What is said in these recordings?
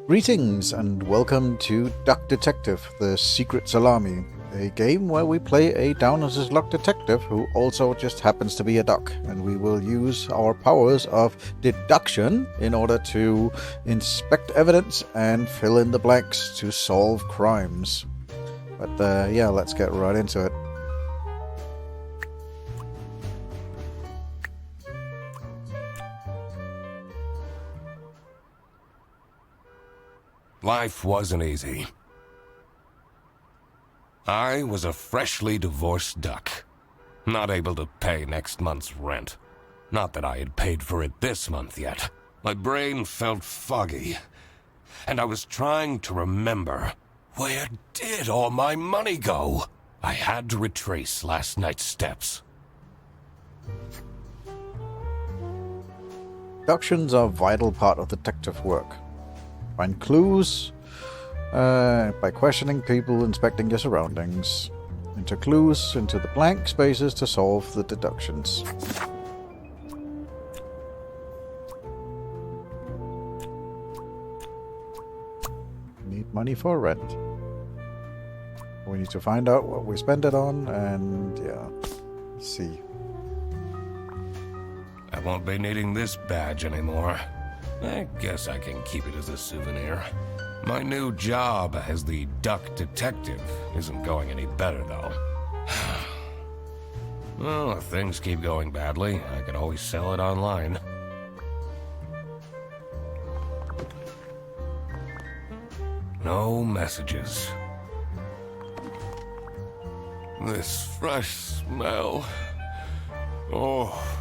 Greetings and welcome to Duck Detective, the Secret Salami, a game where we play a down-as-his-luck detective who also just happens to be a duck, and we will use our powers of deduction in order to inspect evidence and fill in the blanks to solve crimes. But yeah, let's get right into it. Life wasn't easy. I was a freshly divorced duck, not able to pay next month's rent. Not that I had paid for it this month yet. My brain felt foggy, and I was trying to remember, where did all my money go? I had to retrace last night's steps. Deductions are a vital part of detective work. Find clues by questioning people, inspecting your surroundings. Enter clues into the blank spaces to solve the deductions. Need money for rent. We need to find out what we spend it on, and yeah, let's see. I won't be needing this badge anymore. I guess I can keep it as a souvenir. My new job as the duck detective isn't going any better, though. Well, if things keep going badly, I could always sell it online. No messages. This fresh smell. Oh,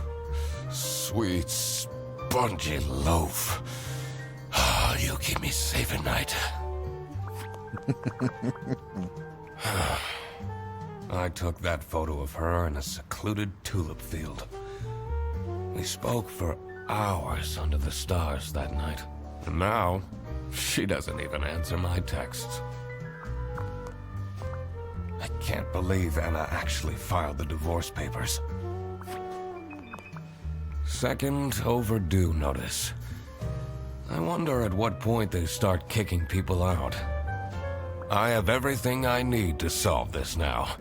sweet, spongy loaf. You keep me safe at night. I took that photo of her in a secluded tulip field. We spoke for hours under the stars that night. And now, she doesn't even answer my texts. I can't believe Anna actually filed the divorce papers. Second overdue notice. I wonder at what point they start kicking people out. I have everything I need to solve this now.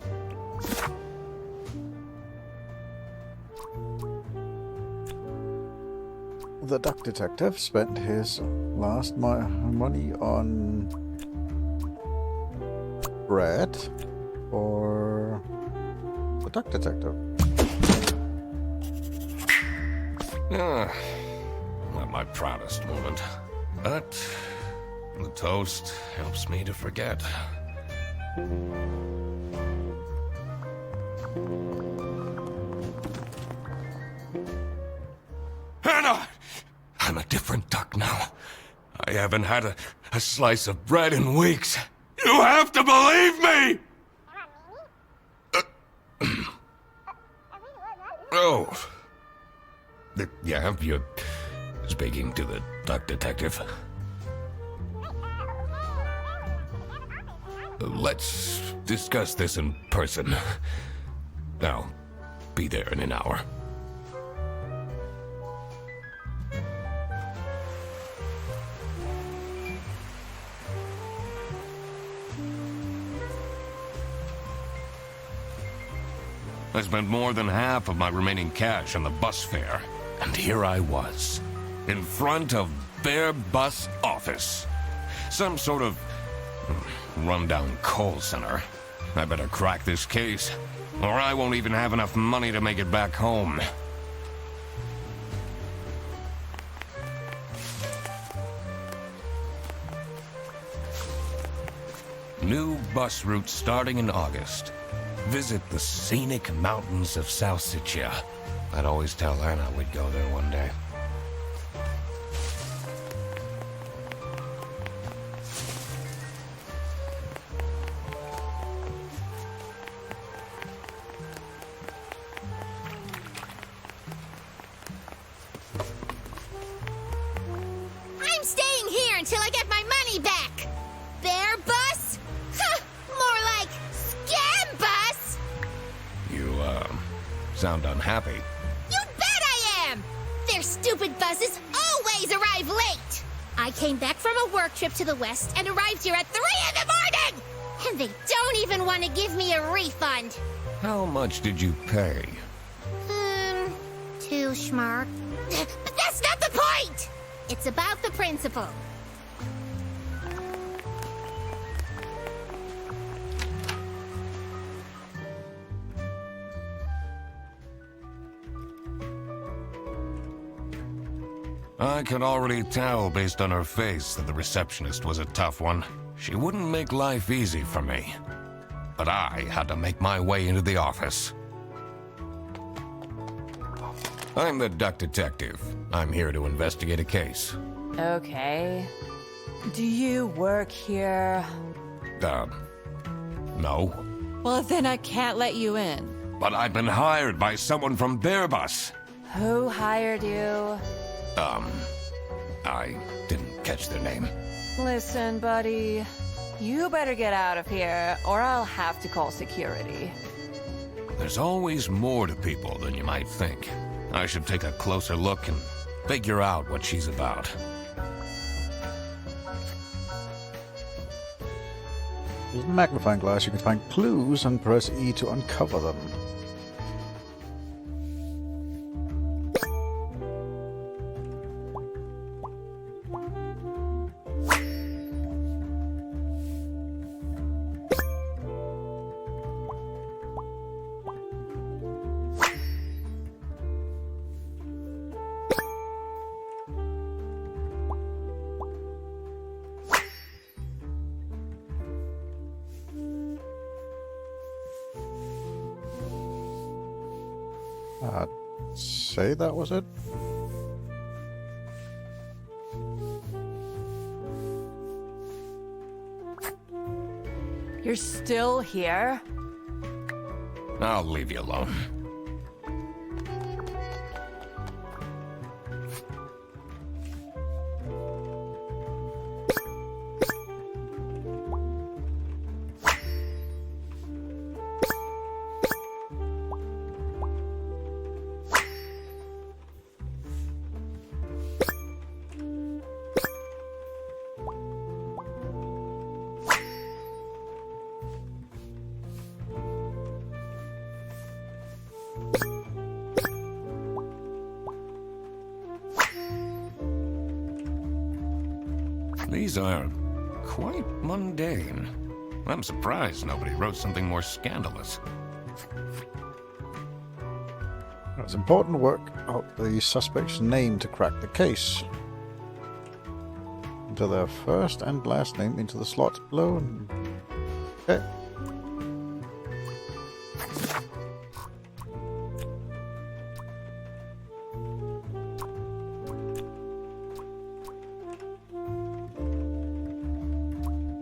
The duck detective spent his last money on bread for the duck detective. Not my proudest moment, but the toast helps me to forget. Anna! I'm a different duck now. I haven't had a slice of bread in weeks. You have to believe me! Oh. Yeah, you're speaking to the duck detective. Let's discuss this in person. I'll be there in an hour. I spent more than half of my remaining cash on the bus fare. And here I was, in front of their bus office. Some sort of rundown call center. I better crack this case, or I won't even have enough money to make it back home. New bus route starting in August. Visit the scenic mountains of South Sicily. I'd always tell Anna we'd go there one day. I'm staying here until I get my money back. Bear bus? Huh, more like scam bus. You, sound unhappy. You bet I am! Their stupid buses always arrive late. I I came back from a work trip to the west and arrived here at 3 in the morning! And they don't even want to give me a refund. How much did you pay? 2 schmark. But that's not the point! It's about the principle. I could already tell based on her face that the receptionist was a tough one. She wouldn't make life easy for me. But I had to make my way into the office. I'm the duck detective. I'm here to investigate a case. Okay. Do you work here? No. Well, then I can't let you in. But I've been hired by someone from their bus. Who hired you? I didn't catch their name. Listen, buddy. You better get out of here, or I'll have to call security. There's always more to people than you might think. I should take a closer look and figure out what she's about. With a magnifying glass, you can find clues and press E to uncover them. Say that was it? You're still here? I'll leave you alone. These are quite mundane. I'm surprised nobody wrote something more scandalous. It's important to work out the suspect's name to crack the case. Enter their first and last name into the slots below. Okay.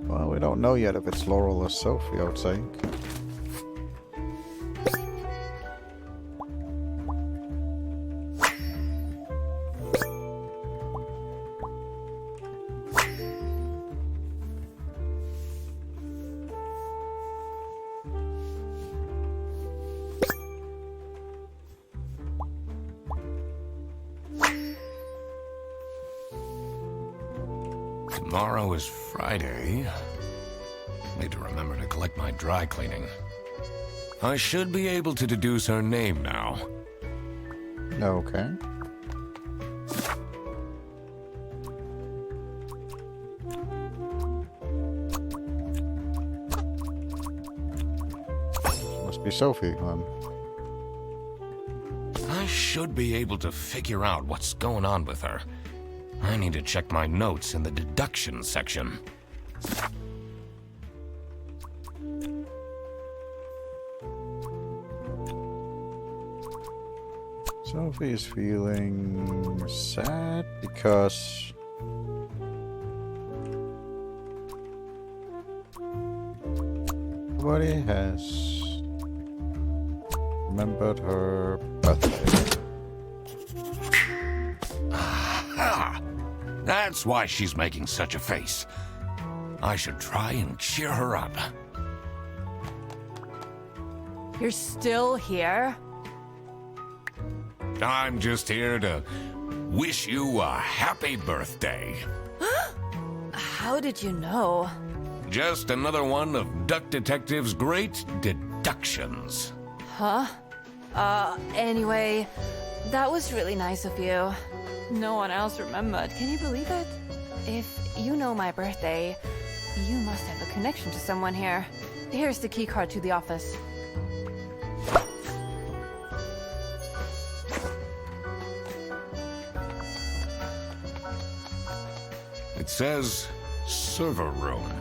Well, we don't know yet if it's Laurel or Sophie, I would say. Tomorrow is Friday. Need to remember to collect my dry cleaning. I should be able to deduce her name now. Okay. Must be Sophie, then. I should be able to figure out what's going on with her. I need to check my notes in the deduction section. Sophie is feeling sad because nobody has remembered her birthday. Ah, that's why she's making such a face. I should try and cheer her up. You're still here? I'm just here to wish you a happy birthday. How did you know? Just another one of Duck Detective's great deductions. Huh? Anyway, that was really nice of you. No one else remembered. Can you believe it? If you know my birthday, you must have a connection to someone here. Here's the key card to the office. It says server room.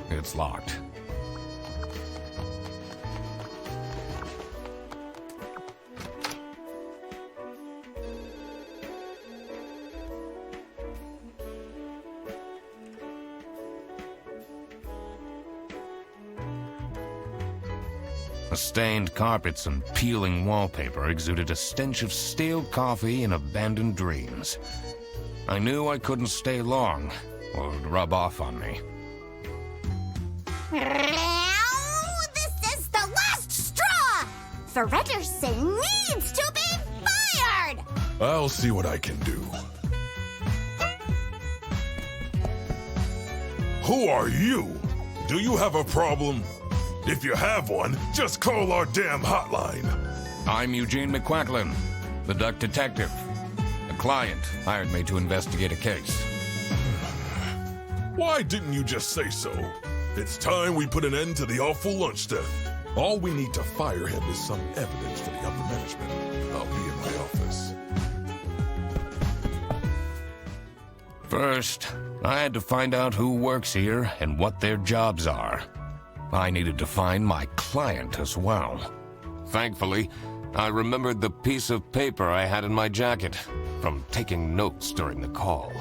It's locked. The stained carpets and peeling wallpaper exuded a stench of stale coffee and abandoned dreams. I knew I couldn't stay long, or it would rub off on me. Now, this is the last straw! Fredderson needs to be fired! I'll see what I can do. Who are you? Do you have a problem? If you have one, just call our damn hotline. I'm Eugene McQuacklin, the Duck Detective. A client hired me to investigate a case. Why didn't you just say so? It's time we put an end to the awful lunch death. All we need to fire him is some evidence for the upper management. I'll be in my office. First, I had to find out who works here and what their jobs are. I needed to find my client as well. Thankfully, I remembered the piece of paper I had in my jacket from taking notes during the call.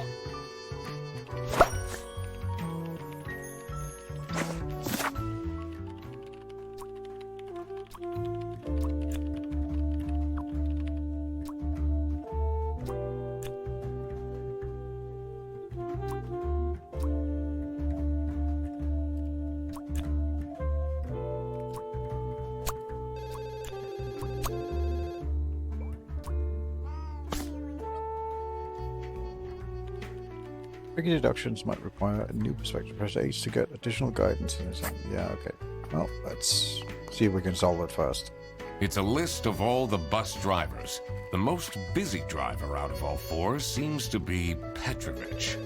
Tricky deductions might require a new perspective. Press H to get additional guidance in this. Yeah, okay. Well, let's see if we can solve it first. It's a list of all the bus drivers. The most busy driver out of all four seems to be Petrovich.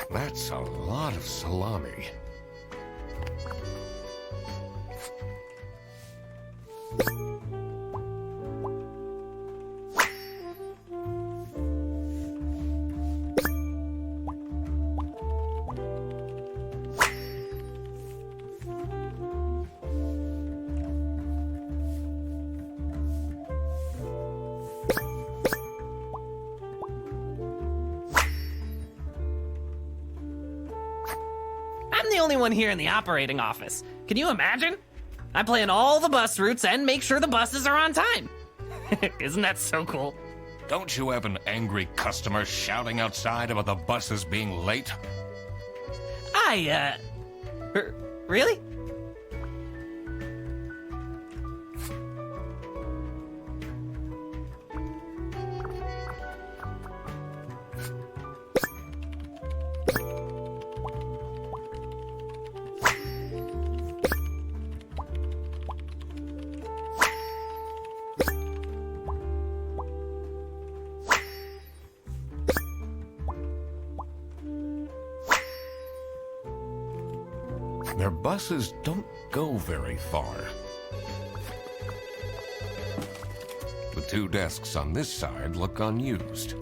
That's a lot of salami. I'm the only one here in the operating office. Can you imagine? I plan all the bus routes and make sure the buses are on time. Isn't that so cool? Don't you have an angry customer shouting outside about the buses being late? Really? Their buses don't go very far. The two desks on this side look unused.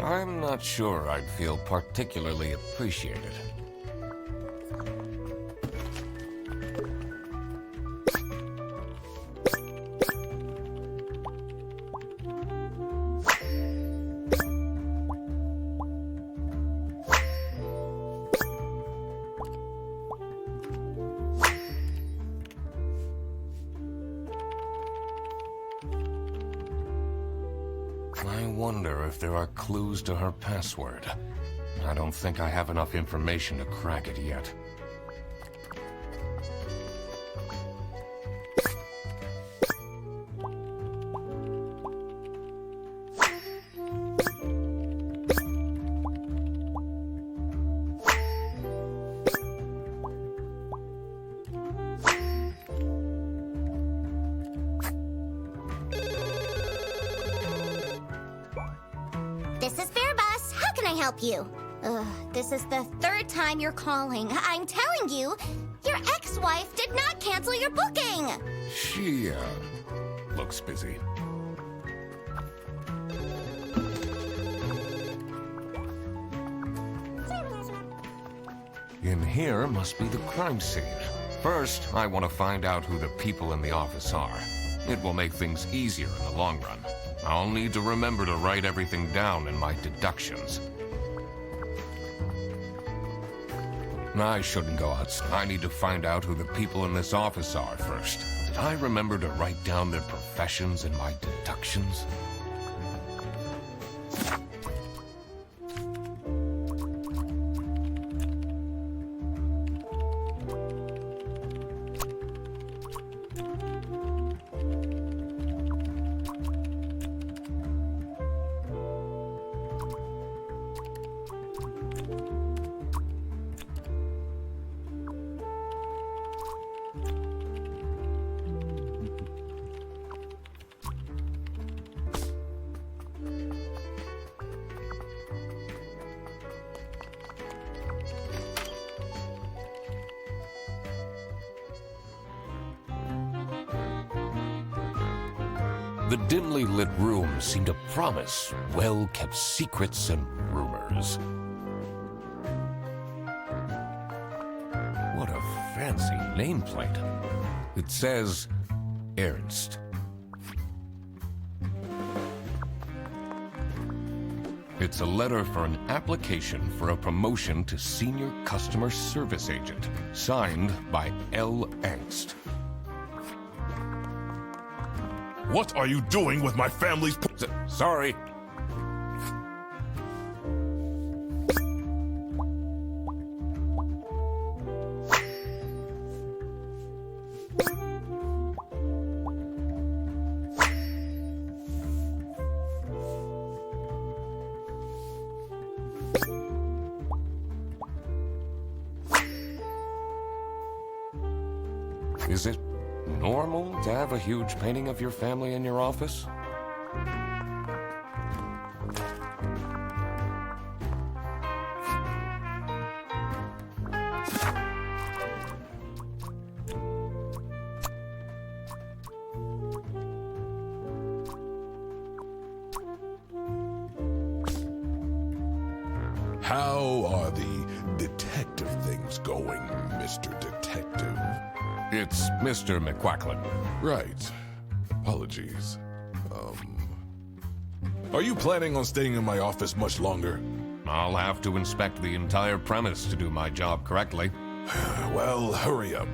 I'm not sure I'd feel particularly appreciated. I wonder if there are clues to her password. I don't think I have enough information to crack it yet. This is Fairbus. How can I help you? This is the third time you're calling. I'm telling you, your ex-wife did not cancel your booking. She, looks busy. In here must be the crime scene. First, I want to find out who the people in the office are. It will make things easier in the long run. I'll need to remember to write everything down in my deductions. I shouldn't go outside. I need to find out who the people in this office are first. Did I remember to write down their professions in my deductions? The dimly lit room seemed to promise well-kept secrets and rumors. What a fancy nameplate. It says, Ernst. It's a letter for an application for a promotion to Senior Customer Service Agent, signed by L. Angst. What are you doing with my family's... Sorry. Is it normal to have a huge painting of your family in your office? How are the detective things going, Mr. Detective? It's Mr. McQuacklin. Right. Apologies. Are you planning on staying in my office much longer? I'll have to inspect the entire premise to do my job correctly. Well, hurry up.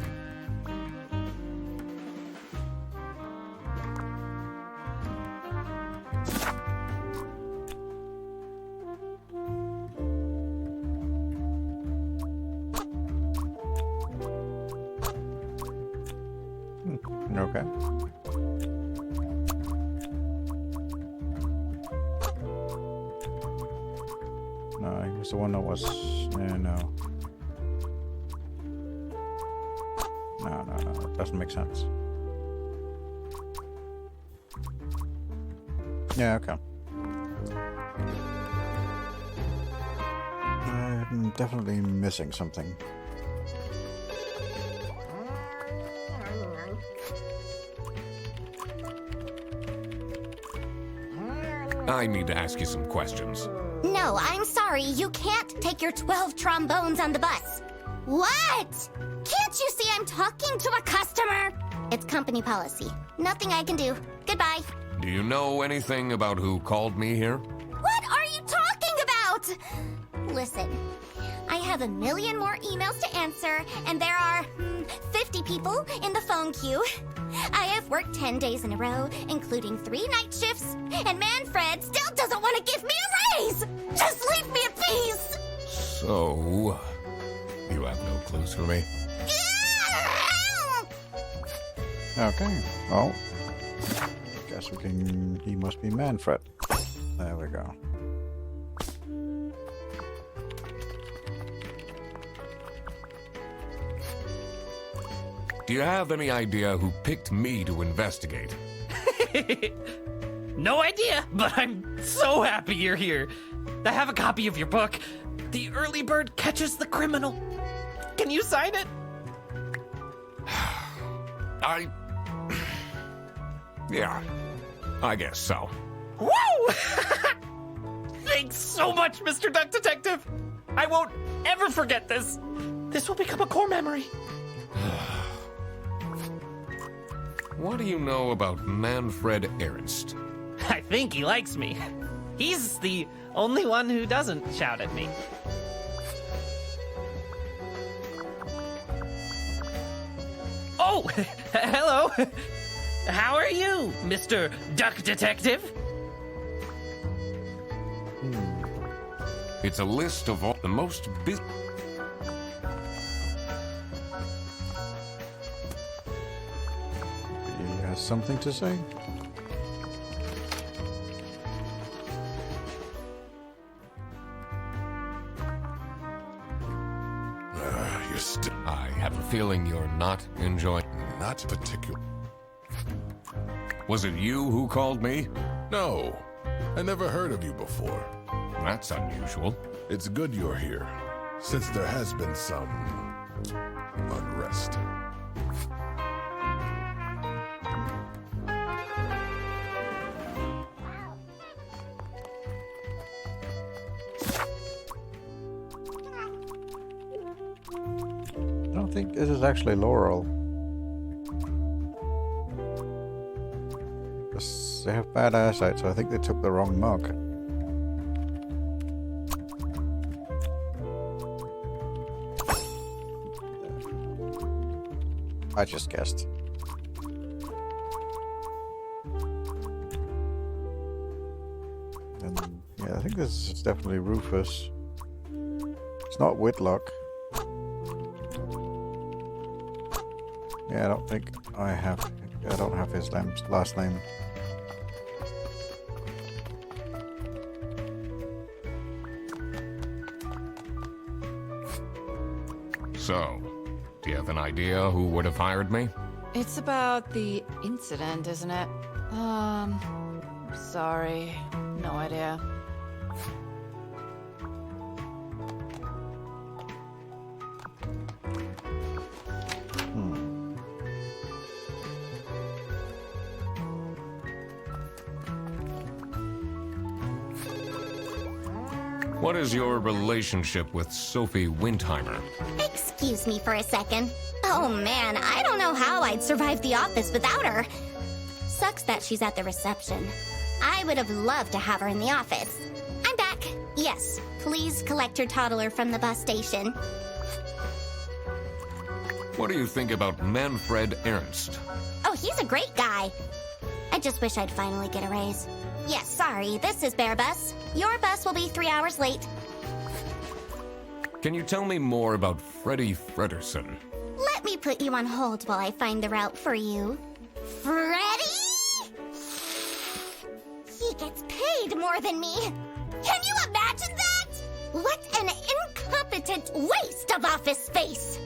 Okay. No, he was the one that was... no. No, it doesn't make sense. Yeah, okay. I'm definitely missing something. I need to ask you some questions. No, I'm sorry. You can't take your 12 trombones on the bus. What? Can't you see I'm talking to a customer? It's company policy. Nothing I can do. Goodbye. Do you know anything about who called me here? What are you talking about? Listen, I have 1 million more emails to answer, and there are 50 people in the phone queue. I have worked 10 days in a row, including 3 night shifts, and Manfred still doesn't want to give me a raise! Just leave me in peace! So, you have no clues for me? Okay, well, guess we can... He must be Manfred. There we go. Do you have any idea who picked me to investigate? No idea, but I'm so happy you're here. I have a copy of your book. The Early Bird Catches the Criminal. Can you sign it? Yeah, I guess so. Woo! Thanks so much, Mr. Duck Detective. I won't ever forget this. This will become a core memory. What do you know about Manfred Ernst? I think he likes me. He's the only one who doesn't shout at me. Oh, hello. How are you, Mr. Duck Detective? It's a list of all the most busy... He has something to say. You're still I have a feeling you're not enjoying... not particular. Was it you who called me? No, I never heard of you before. That's unusual. It's good you're here, since there has been some unrest. I don't think this is actually Laurel. They have bad eyesight, so I think they took the wrong mug. I just guessed. And yeah, I think this is definitely Rufus. It's not Whitlock. Yeah, I don't think I have. I don't have his last name. So, do you have an idea who would have hired me? It's about the incident, isn't it? Sorry. No idea. What is your relationship with Sophie Windheimer? Excuse me for a second. Oh man, I don't know how I'd survive the office without her. Sucks that she's at the reception. I would have loved to have her in the office. I'm back. Yes, please collect your toddler from the bus station. What do you think about Manfred Ernst? Oh, he's a great guy. I just wish I'd finally get a raise. Yes, sorry, this is Bear Bus. Your bus will be 3 hours late. Can you tell me more about Freddie Frederson? Let me put you on hold while I find the route for you. Freddy? He gets paid more than me. Can you imagine that? What an incompetent waste of office space.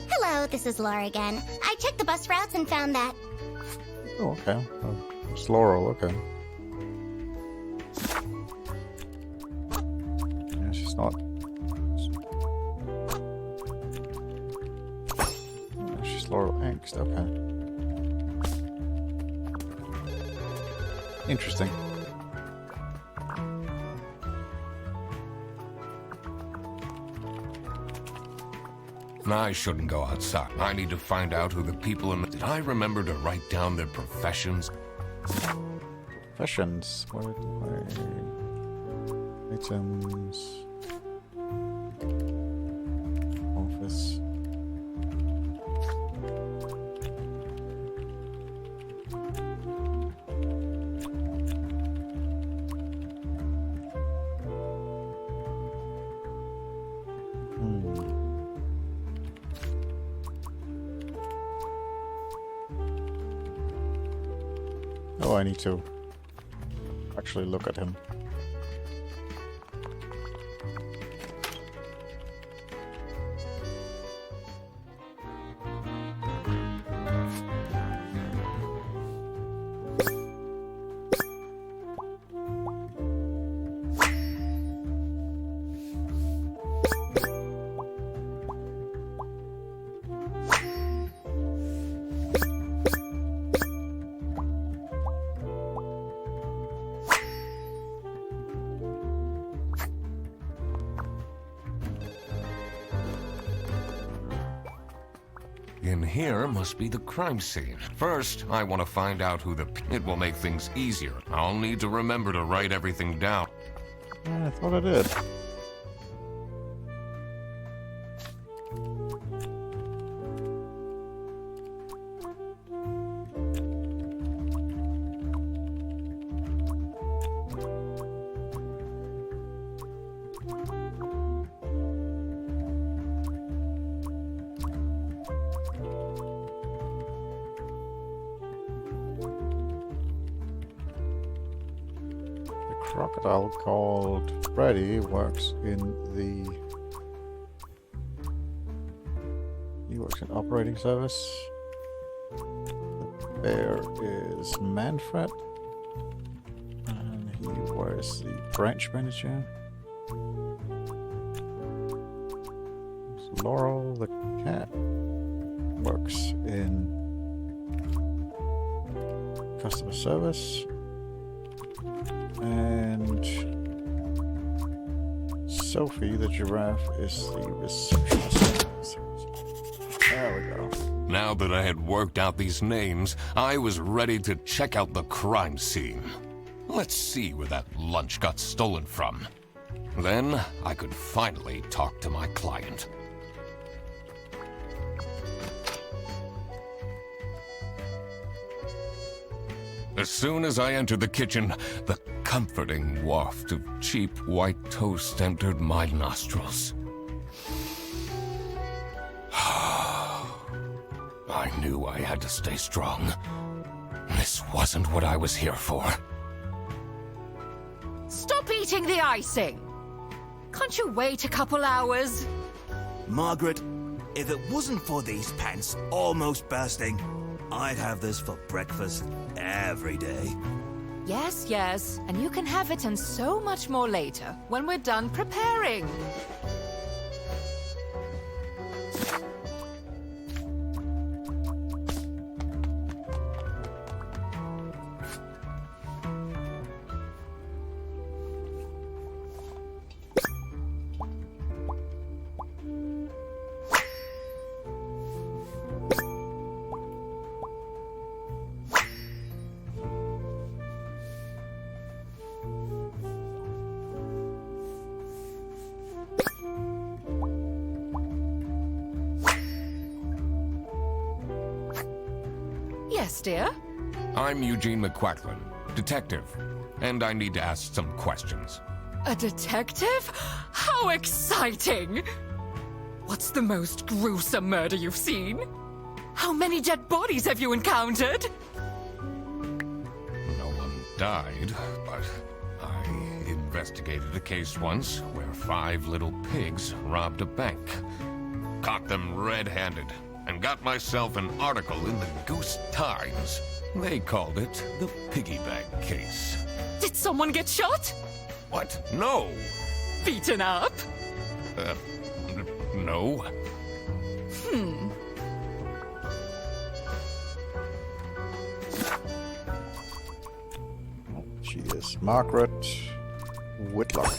Hello, this is Laura again. I checked the bus routes and found that. Oh, okay. It's Laurel, okay. Yeah, she's not... Yeah, she's Laurel Angst, okay. Interesting. I shouldn't go outside. I need to find out who the people in the... Did I remember to write down their professions? Professions. Where do I... Items. Office. Oh, I need to actually look at him. In here must be the crime scene. First, I want to find out who the... It will make things easier. I'll need to remember to write everything down. I thought I did. Crocodile called Freddy works in the... He works in operating service. The bear is Manfred. And he wears the branch manager. Laurel the cat works in customer service. And Sophie, the giraffe, is the receptionist. There we go. Now that I had worked out these names, I was ready to check out the crime scene. Let's see where that lunch got stolen from. Then I could finally talk to my client. As soon as I entered the kitchen, the comforting waft of cheap white toast entered my nostrils. I knew I had to stay strong. This wasn't what I was here for. Stop eating the icing! Can't you wait a couple hours? Margaret, if it wasn't for these pants almost bursting, I'd have this for breakfast every day. Yes, yes, and you can have it and so much more later, when we're done preparing. Yes, dear? I'm Eugene McQuacklin, detective, and I need to ask some questions. A detective? How exciting! What's the most gruesome murder you've seen? How many dead bodies have you encountered? No one died, but I investigated a case once where 5 little pigs robbed a bank. Caught them red-handed, and got myself an article in the Goose Times. They called it the Piggy Bank Case. Did someone get shot? What? No! Beaten up? No. She is Margaret Whitlock.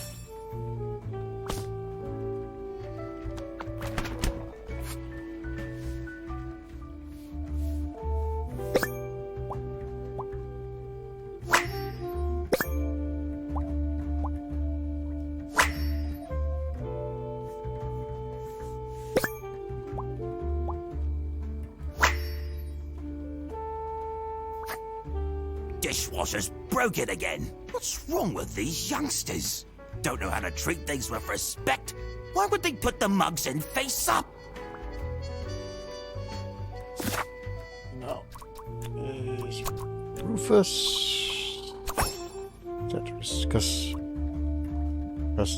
dishwasher's broken again. What's wrong with these youngsters? Don't know how to treat things with respect? Why would they put the mugs in face up? No. Rufus. Tetris. Because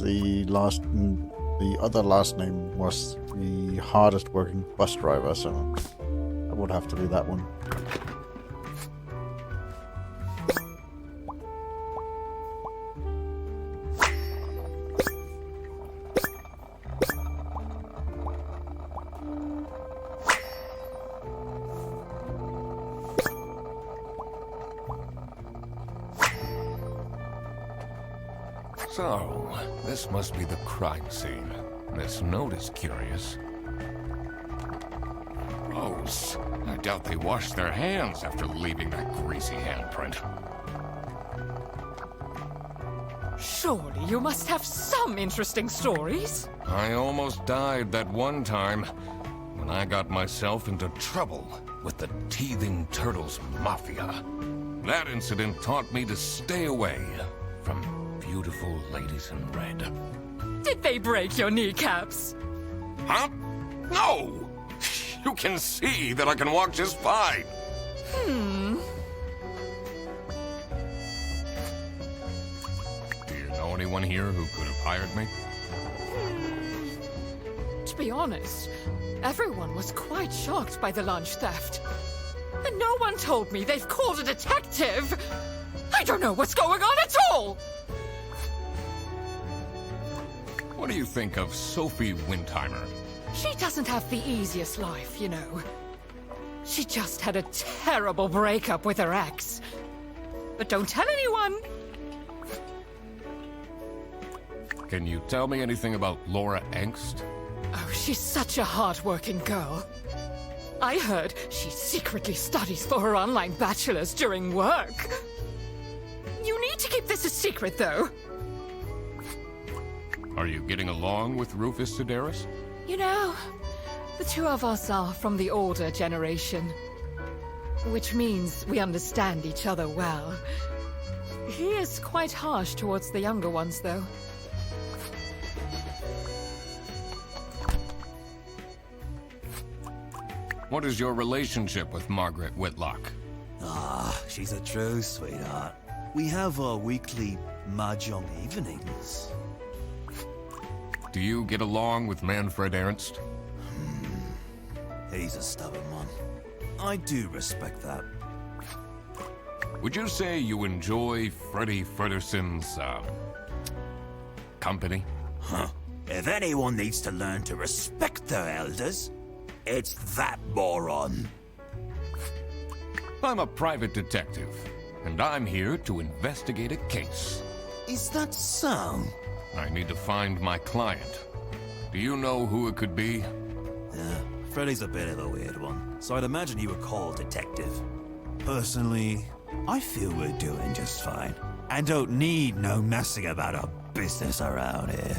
the other last name was the hardest working bus driver, so I would have to do that one. So, this must be the crime scene. This note is curious. Gross. I doubt they washed their hands after leaving that greasy handprint. Surely you must have some interesting stories. I almost died that one time when I got myself into trouble with the Teething Turtles Mafia. That incident taught me to stay away from beautiful ladies in red. Did they break your kneecaps? Huh? No! You can see that I can walk just fine. Do you know anyone here who could have hired me? To be honest, everyone was quite shocked by the lunch theft. And no one told me they've called a detective! I don't know what's going on at all! What do you think of Sophie Windheimer? She doesn't have the easiest life, you know. She just had a terrible breakup with her ex. But don't tell anyone! Can you tell me anything about Laura Angst? Oh, she's such a hard-working girl. I heard she secretly studies for her online bachelor's during work. You need to keep this a secret, though. Are you getting along with Rufus Sedaris? You know, the two of us are from the older generation. Which means we understand each other well. He is quite harsh towards the younger ones, though. What is your relationship with Margaret Whitlock? She's a true sweetheart. We have our weekly mahjong evenings. Do you get along with Manfred Ernst? He's a stubborn one. I do respect that. Would you say you enjoy Freddie Fredderson's, company? If anyone needs to learn to respect their elders, it's that moron. I'm a private detective, and I'm here to investigate a case. Is that so? I need to find my client. Do you know who it could be? Yeah, Freddy's a bit of a weird one, so I'd imagine he would call detective. Personally, I feel we're doing just fine, and don't need no messing about our business around here.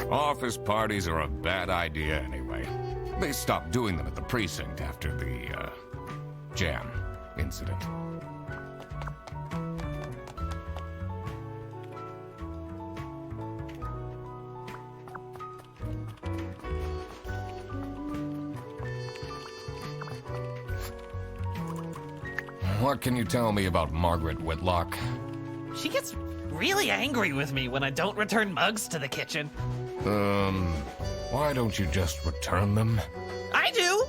Office parties are a bad idea anyway. They stopped doing them at the precinct after the, jam incident. What can you tell me about Margaret Whitlock? She gets really angry with me when I don't return mugs to the kitchen. Why don't you just return them? I do!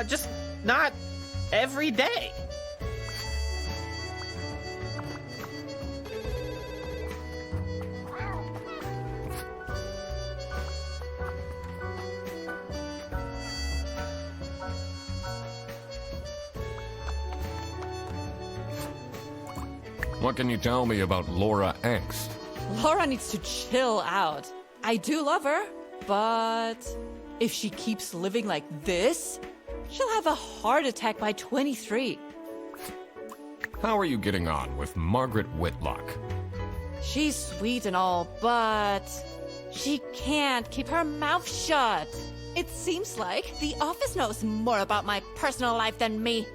Just not every day. What can you tell me about Laura Angst? Laura needs to chill out. I do love her, but if she keeps living like this, she'll have a heart attack by 23. How are you getting on with Margaret Whitlock? She's sweet and all, but she can't keep her mouth shut. It seems like the office knows more about my personal life than me.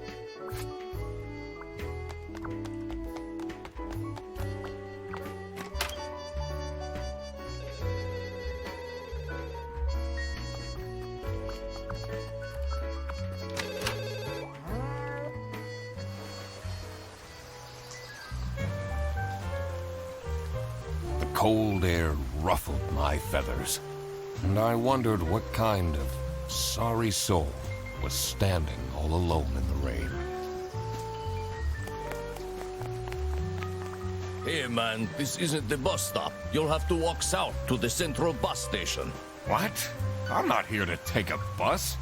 The cold air ruffled my feathers, and I wondered what kind of sorry soul was standing all alone in the rain. Hey man, this isn't the bus stop. You'll have to walk south to the central bus station. What? I'm not here to take a bus.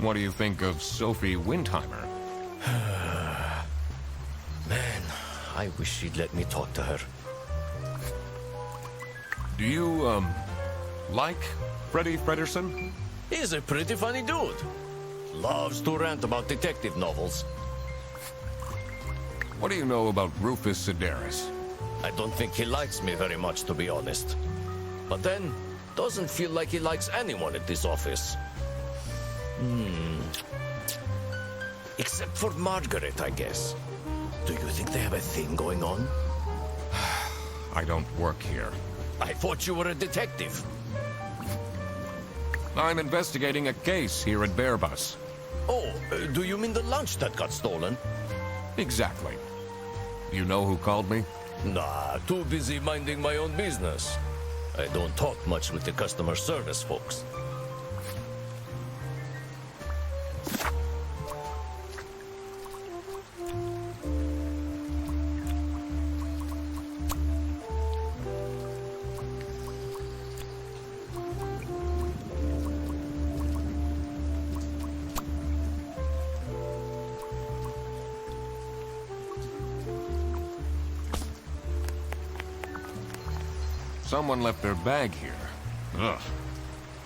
What do you think of Sophie Windheimer? Man, I wish she'd let me talk to her. Do you, like Freddie Frederson? He's a pretty funny dude. Loves to rant about detective novels. What do you know about Rufus Sedaris? I don't think he likes me very much, to be honest. But then, doesn't feel like he likes anyone at this office. Except for Margaret, I guess. Do you think they have a thing going on? I don't work here. I thought you were a detective. I'm investigating a case here at Bearbus. Oh, do you mean the lunch that got stolen? Exactly. You know who called me? Nah, too busy minding my own business. I don't talk much with the customer service folks. Someone left their bag here. Ugh.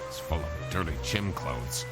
It's full of dirty gym clothes.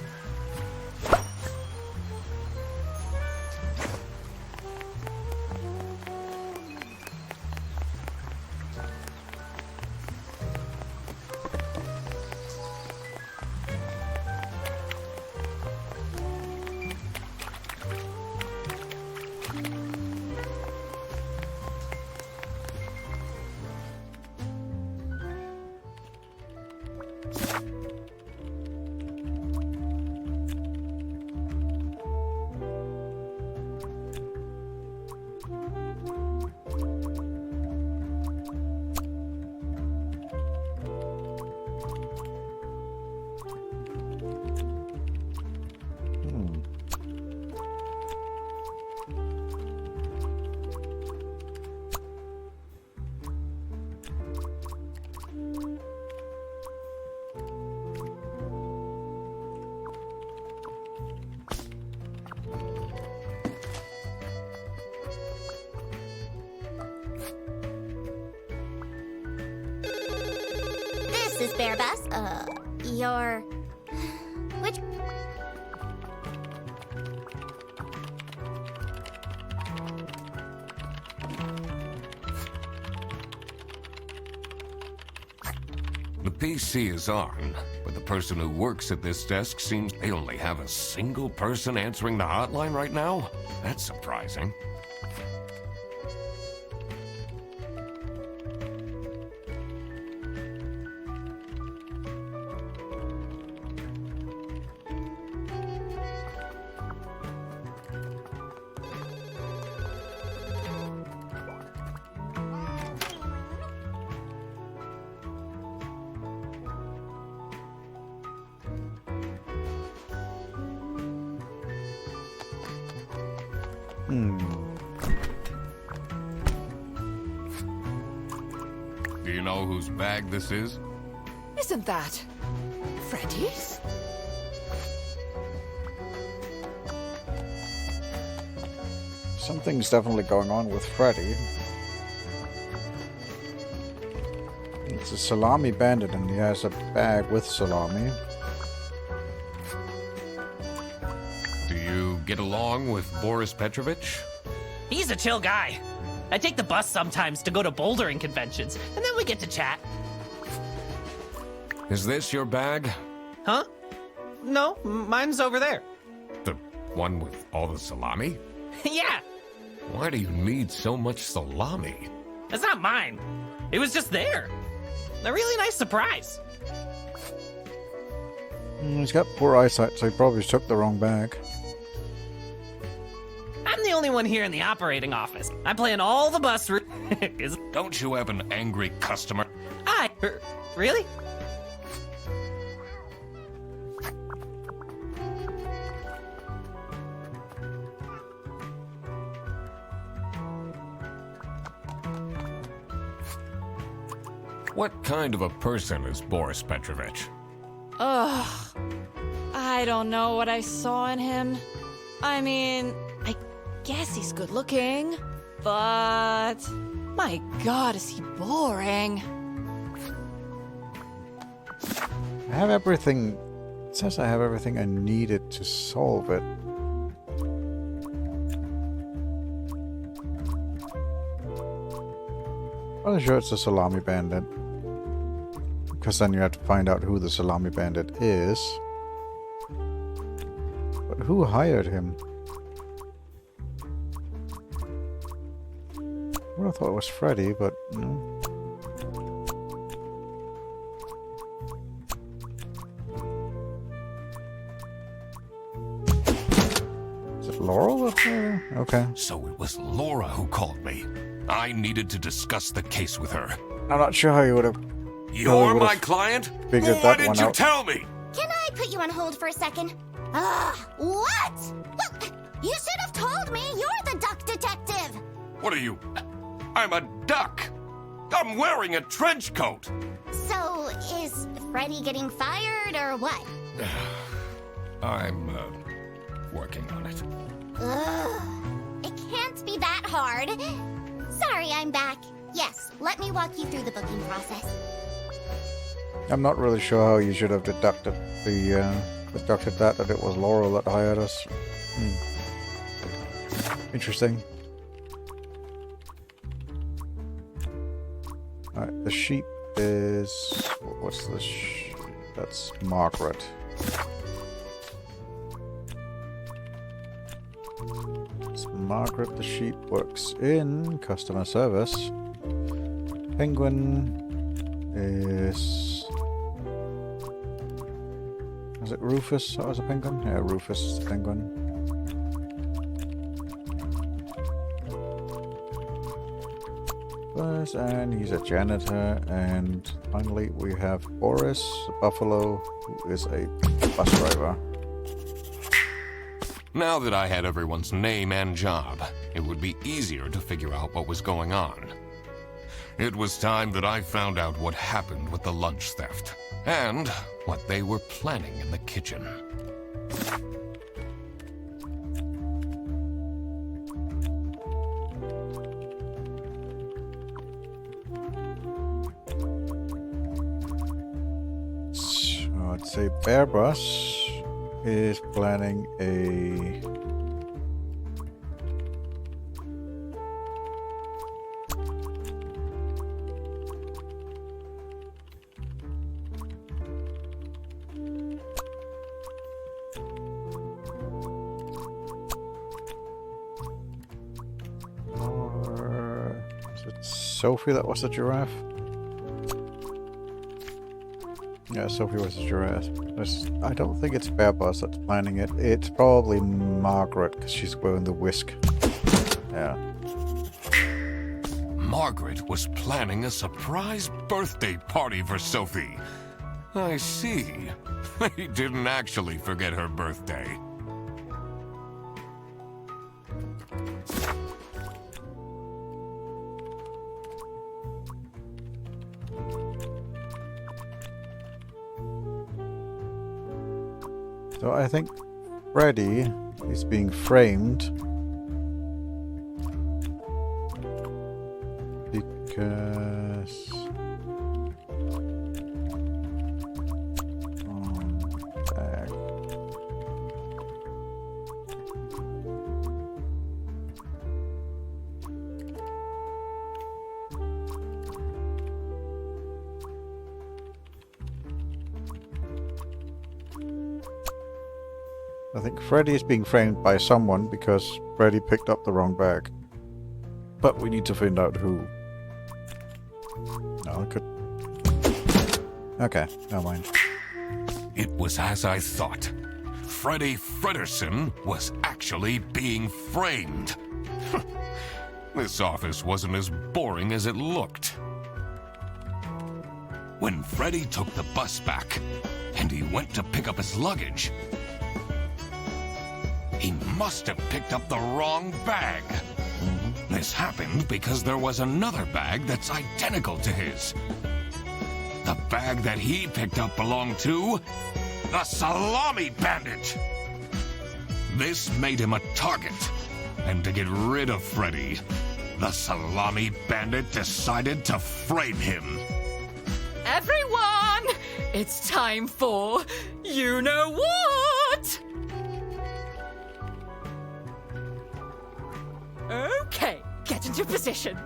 This is Bearbus. Your... Which... The PC is on, but the person who works at this desk seems they only have a single person answering the hotline right now? That's surprising. Do you know whose bag this is? Isn't that Freddy's? Something's definitely going on with Freddy. It's a Salami bandit and he has a bag with Salami. Do you get along with Boris Petrovich? He's a chill guy. I take the bus sometimes to go to bouldering conventions, and then we get to chat. Is this your bag? Huh? No, mine's over there. The one with all the salami? Yeah, Why do you need so much salami? it's not mine. It was just there. A really nice surprise. He's got poor eyesight, so he probably took the wrong bag. I'm the only one here in the operating office. I plan all the bus routes. Don't you have an angry customer? Really? What kind of a person is Boris Petrovich? Ugh. I don't know what I saw in him. I mean, I guess he's good looking, but my god, is he boring. I have everything. It says I have everything I needed to solve it. I'm sure it's a Salami bandit. Because then you have to find out who the Salami bandit is. But who hired him? I would have thought it was Freddy, but no. Is it Laurel? Okay. So it was Laura who called me. I needed to discuss the case with her. I'm not sure how you would have. You're my client? figured Why that didn't one you out. tell me? Can I put you on hold for a second? What? Well, you should have told me you're the duck detective. What are you? I'm a duck. I'm wearing a trench coat. So, is Freddy getting fired or what? I'm, working on it. Ugh. It can't be that hard. Sorry, I'm back. Yes, let me walk you through the booking process. I'm not really sure how you should have deducted that it was Laurel that hired us. Interesting. Alright, the sheep is... What's the that's Margaret. It's Margaret the sheep works in customer service. Penguin is... Is it Rufus as a penguin? Yeah, Rufus is the penguin. And he's a janitor. And finally we have Boris, the buffalo, who is a bus driver. Now that I had everyone's name and job, it would be easier to figure out what was going on. It was time that I found out what happened with the lunch theft, and what they were planning in the kitchen. So I'd say Bear Bus is planning a... Or... Is it Sophie that was the giraffe? Yeah, Sophie was the giraffe. I don't think it's Bear Bus that's planning it. It's probably Margaret, because she's wearing the whisk. Yeah. Margaret was planning a surprise birthday party for Sophie. I see. They didn't actually forget her birthday. So I think Freddy is being framed because bag. I think Freddy is being framed by someone because Freddy picked up the wrong bag. But we need to find out who. No, I could. Okay, never mind. It was as I thought. Freddy Fredersen was actually being framed. This office wasn't as boring as it looked. When Freddy took the bus back, and he went to pick up his luggage, he must have picked up the wrong bag. This happened because there was another bag that's identical to his. The bag that he picked up belonged to the Salami Bandit. This made him a target, and to get rid of Freddy, the Salami Bandit decided to frame him. Everyone! It's time for you know what! Okay, get into position.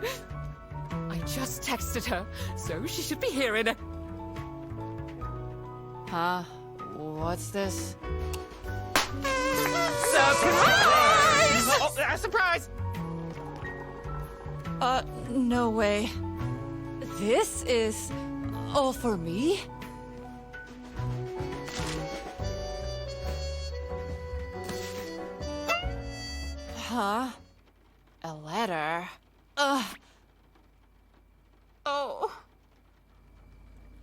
I just texted her, so she should be here in a... Huh? What's this? Surprise! Oh, surprise! No way. This is all for me? Huh? A letter? Ugh. Oh.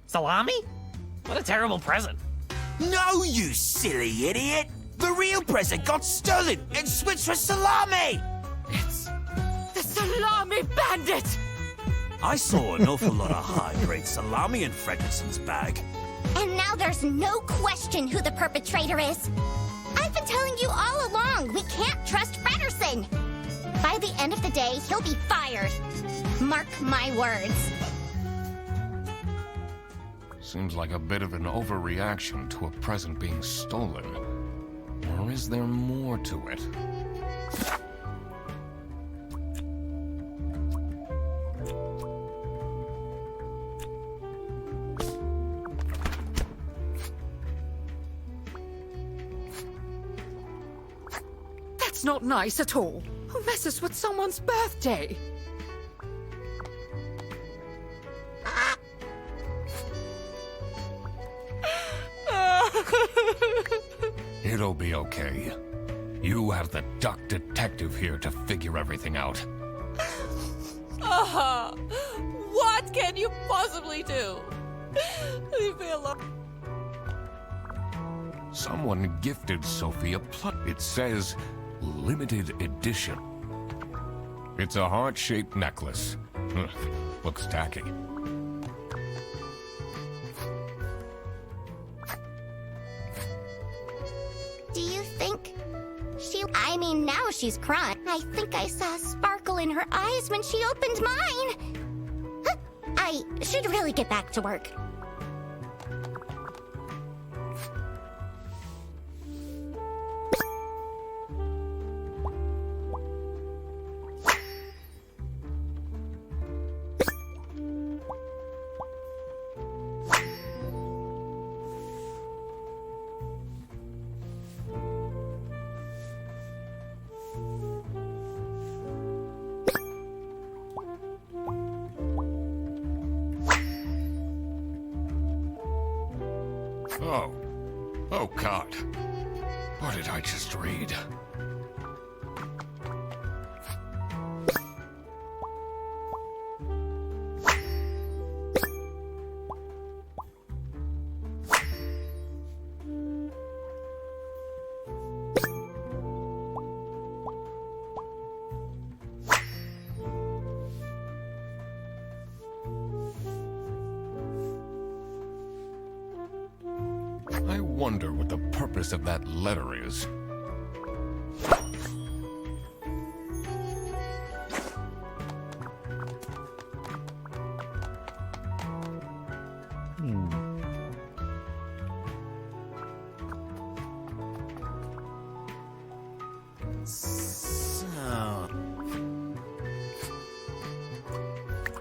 Salami? What a terrible present. No, you silly idiot! The real present got stolen and switched for Salami! It's the Salami Bandit! I saw an awful lot of high-grade Salami in Fredersen's bag. And now there's no question who the perpetrator is. I've been telling you all along, we can't trust Fredersen. By the end of the day, he'll be fired. Mark my words. Seems like a bit of an overreaction to a present being stolen. Or is there more to it? That's not nice at all. Who messes with someone's birthday? It'll be okay. You have the duck detective here to figure everything out. What can you possibly do? Leave me alone. Someone gifted Sophie a plot. It says limited edition. It's a heart-shaped necklace. Looks tacky. Do you think I mean, now she's crying. I think I saw a sparkle in her eyes when she opened mine. Huh, I should really get back to work. Oh God. What did I just read? I wonder what the purpose of that letter is. So,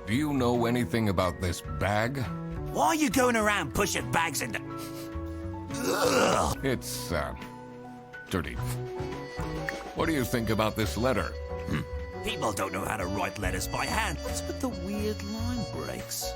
Do you know anything about this bag? why are you going around pushing bags into... Ugh. It's, dirty. What do you think about this letter? People don't know how to write letters by hand. What's with the weird line breaks?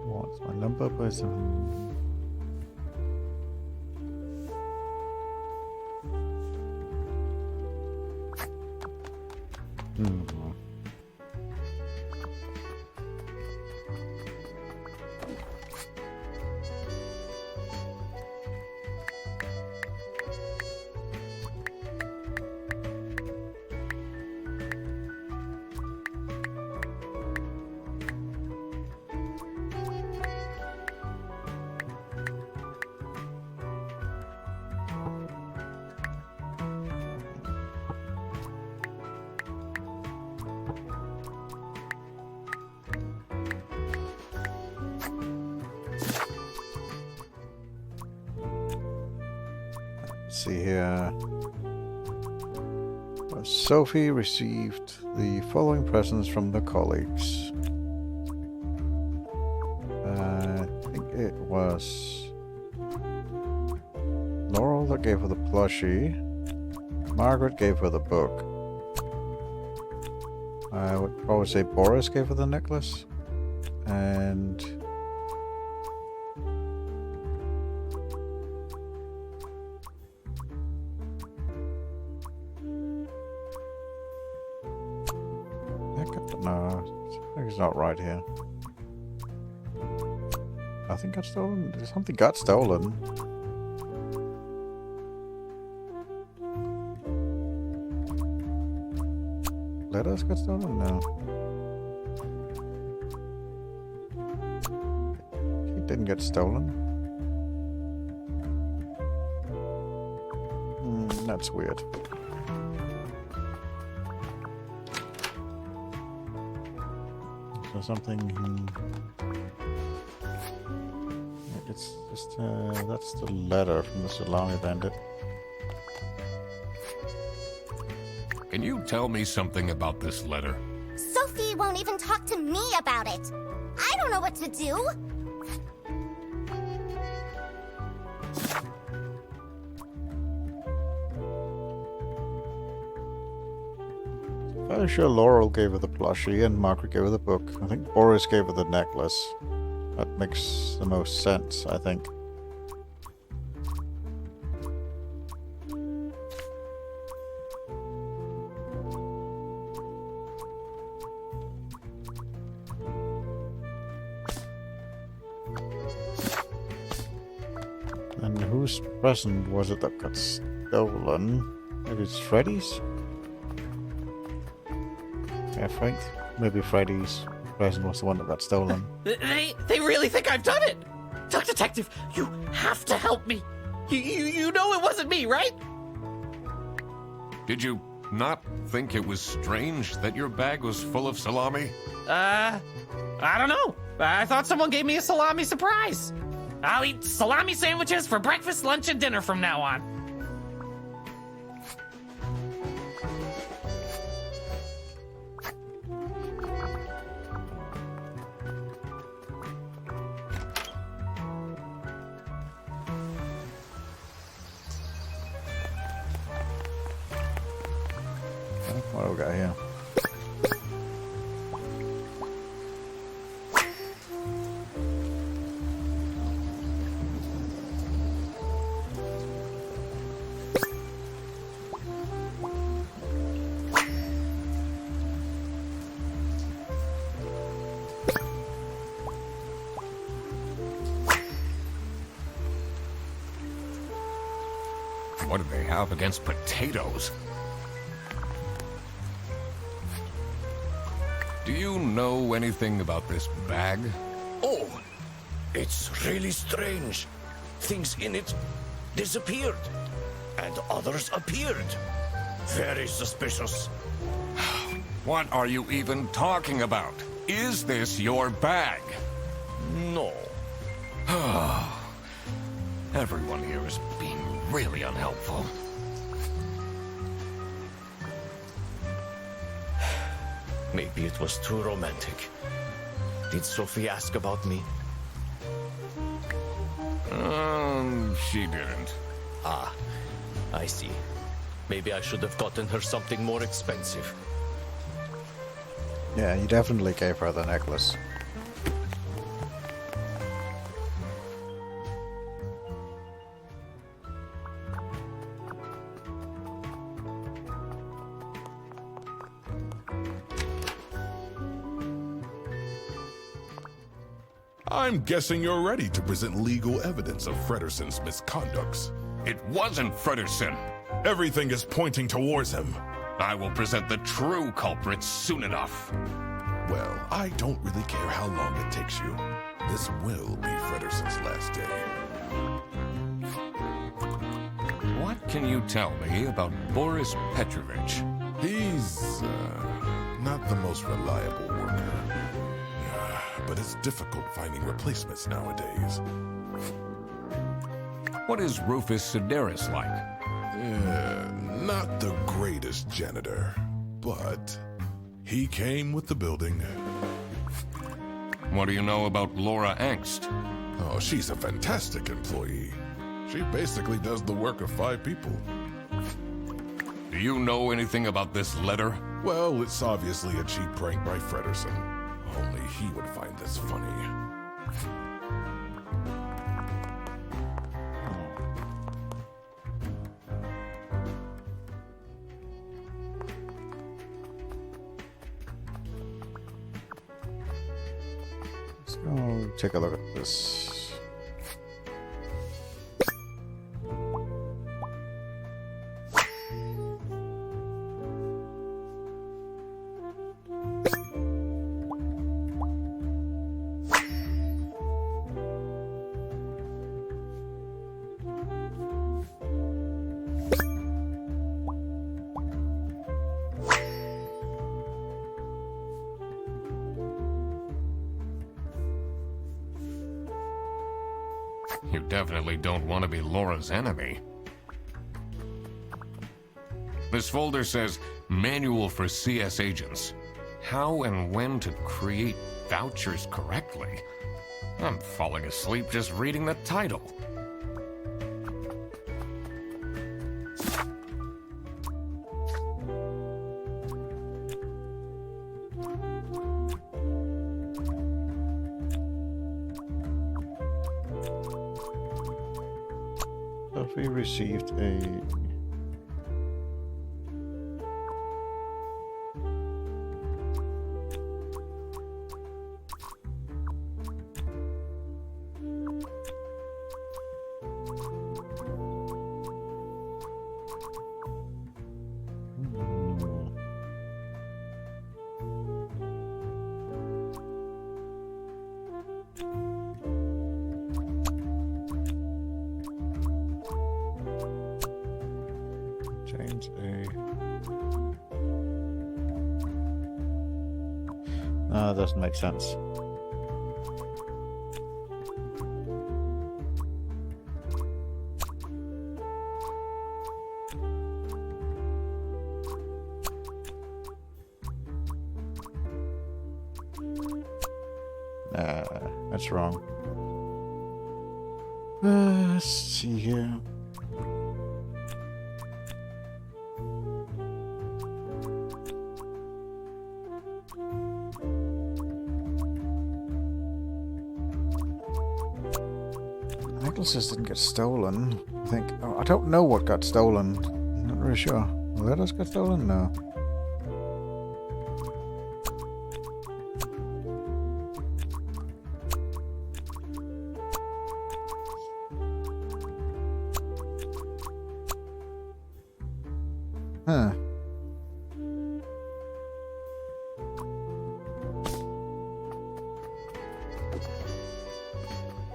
What's my number person? Let's see here. Sophie received the following presents from the colleagues. I think it was Laurel that gave her the plushie. Margaret gave her the book. I would probably say Boris gave her the necklace. And no, it's not right here. I think got stolen. Something got stolen. Letters got stolen? No. It didn't get stolen. That's weird. So something. It's just that's the letter from the Salami bandit. Can you tell me something about this letter? Sophie won't even talk to me about it. I don't know what to do. Fairly sure Laurel gave her the plushie and Margaret gave her the book. I think Boris gave her the necklace. That makes the most sense, I think. And whose present was it that got stolen? Maybe it's Freddy's? Yeah, Frank. Maybe Freddy's present was the one that got stolen. They really think I've done it! Duck Detective, you have to help me! You know it wasn't me, right? Did you not think it was strange that your bag was full of salami? I don't know. I thought someone gave me a salami surprise. I'll eat salami sandwiches for breakfast, lunch, and dinner from now on. What do we got here? What do they have against potatoes? Do you know anything about this bag? Oh, it's really strange. Things in it disappeared, and others appeared. Very suspicious. What are you even talking about? Is this your bag? No. Everyone here is being really unhelpful. Maybe it was too romantic. Did Sophie ask about me? She didn't. Ah, I see. Maybe I should have gotten her something more expensive. Yeah, you definitely gave her the necklace. I'm guessing you're ready to present legal evidence of Frederson's misconducts. It wasn't Frederson. Everything is pointing towards him. I will present the true culprit soon enough. Well, I don't really care how long it takes you. This will be Frederson's last day. What can you tell me about Boris Petrovich? He's, not the most reliable worker. But it's difficult finding replacements nowadays. What is Rufus Sedaris like? Not the greatest janitor, but he came with the building. What do you know about Laura Angst? Oh, she's a fantastic employee. She basically does the work of 5 people. Do you know anything about this letter? Well, it's obviously a cheap prank by Frederson. Only he would find this funny. Let's go take a look at this. You definitely don't want to be Laura's enemy. This folder says, Manual for CS Agents. How and when to create vouchers correctly. I'm falling asleep just reading the title. We received a change a. No, that doesn't make sense. That's wrong. Let's see here. Necklaces didn't get stolen. I think. Oh, I don't know what got stolen. I'm not really sure. Letters got stolen? No. Huh.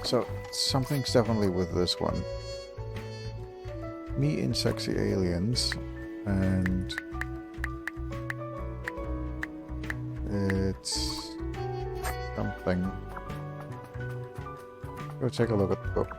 So, something's definitely with this one. Me and sexy aliens, and it's something. Go take a look at the book.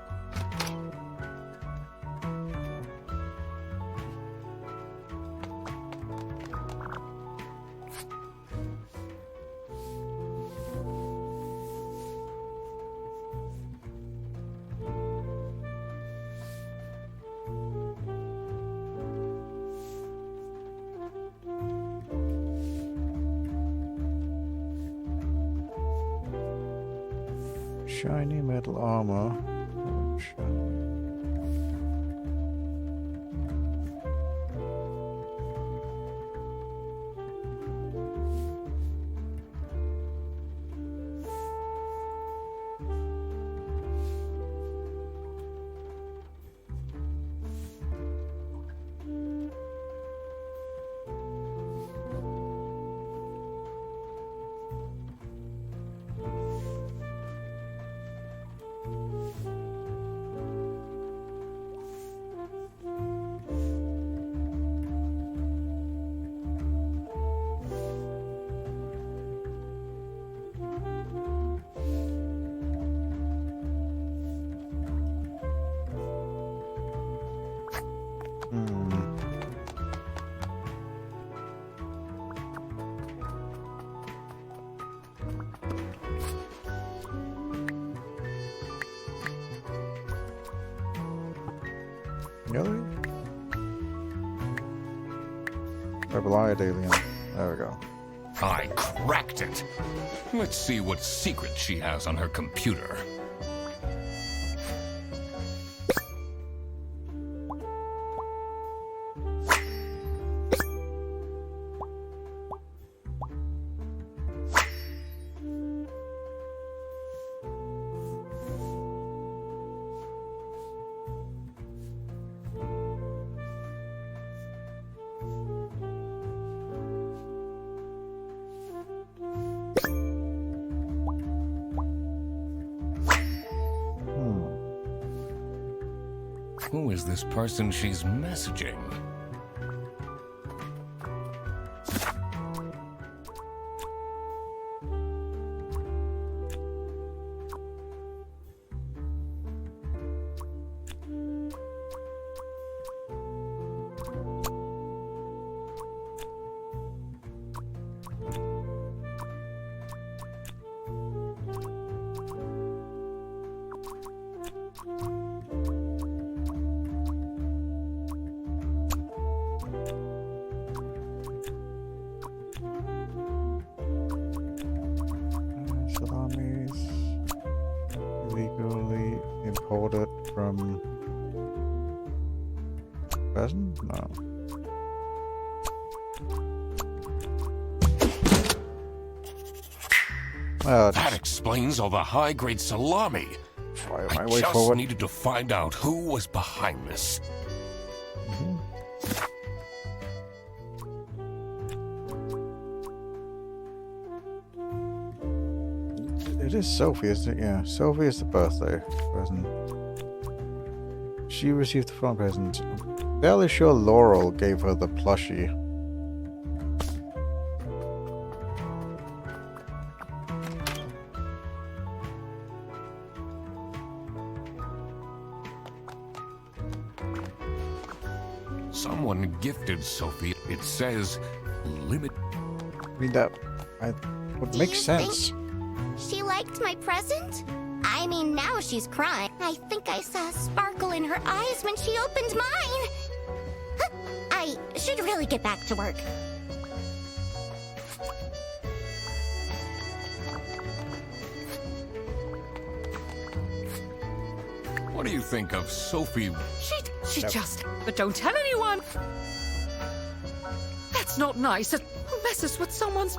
Shiny metal armor. Really? Rebel-eyed alien. There we go. I cracked it. Let's see what secret she has on her computer. Who is this person she's messaging? Salamis illegally imported from prison? No. That explains all the high-grade salami. Fire I my way just forward. needed to find out who was behind this. It is Sophie, isn't it? Yeah, Sophie is the birthday present. She received the phone present. I'm fairly sure Laurel gave her the plushie. Someone gifted Sophie. It says, limit. I mean, that would Do make you sense. She liked my present? I mean, now she's crying. I think I saw a sparkle in her eyes when she opened mine. Huh, I should really get back to work. What do you think of Sophie? She just... But don't tell anyone! That's not nice. Who messes with someone's...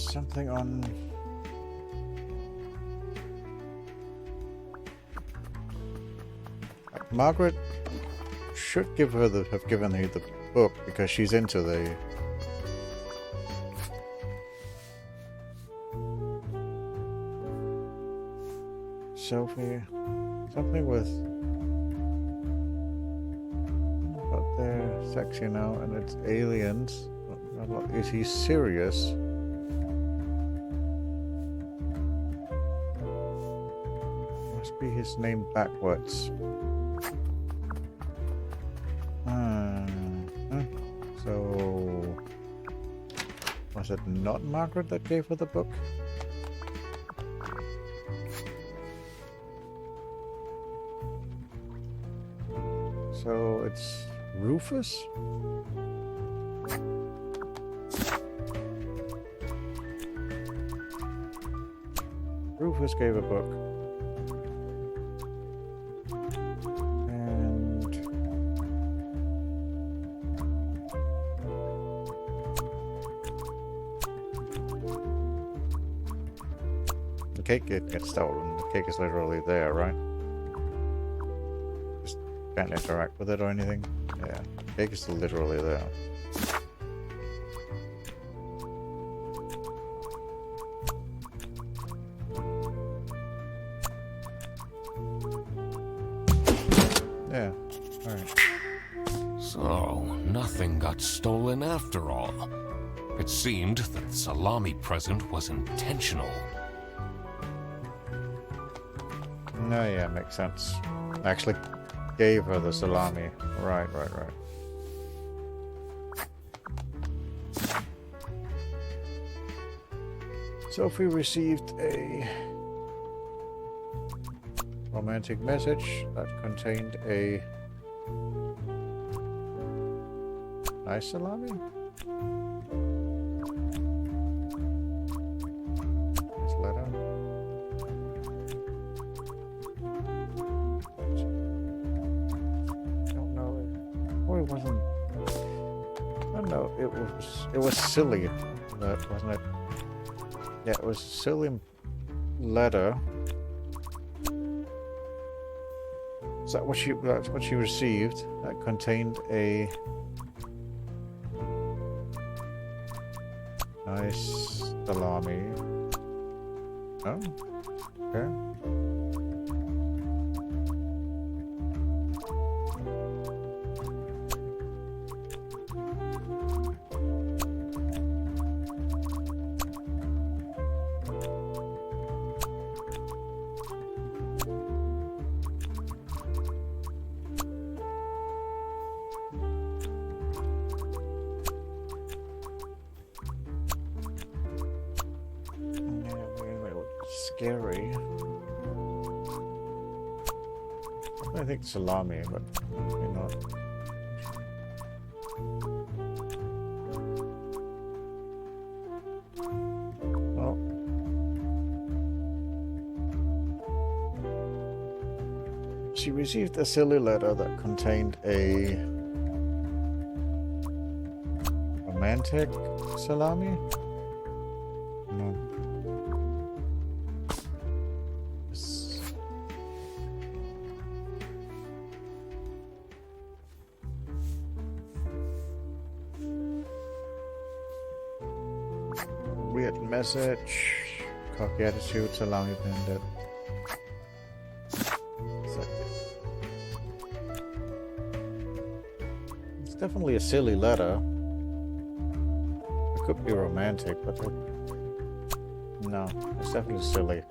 something on... Margaret should have given her the book because she's into the... Sophie... Something with... But they're sexy now and it's aliens. Is he serious? Must be his name backwards. So... Was it not Margaret that gave her the book? So it's Rufus? Rufus gave a book. And... the cake gets stolen. The cake is literally there, right? Just can't interact with it or anything. Yeah, the cake is literally there. Yeah, alright. So, nothing got stolen after all. It seemed that the salami present was intentional. No, yeah, makes sense. Actually gave her the salami. Right. Sophie received a romantic message that contained a nice salami. Nice letter. Don't know. Oh, it wasn't. I don't know. It was silly. That wasn't it. Yeah, it was a silly letter. Is that what she received? That contained a nice salami. Oh, okay. Scary. I think salami, but maybe not. Well, she received a silly letter that contained a romantic salami. No. Weird message, cocky attitude, salami bandit. It's definitely a silly letter. It could be romantic, but no, it's definitely silly.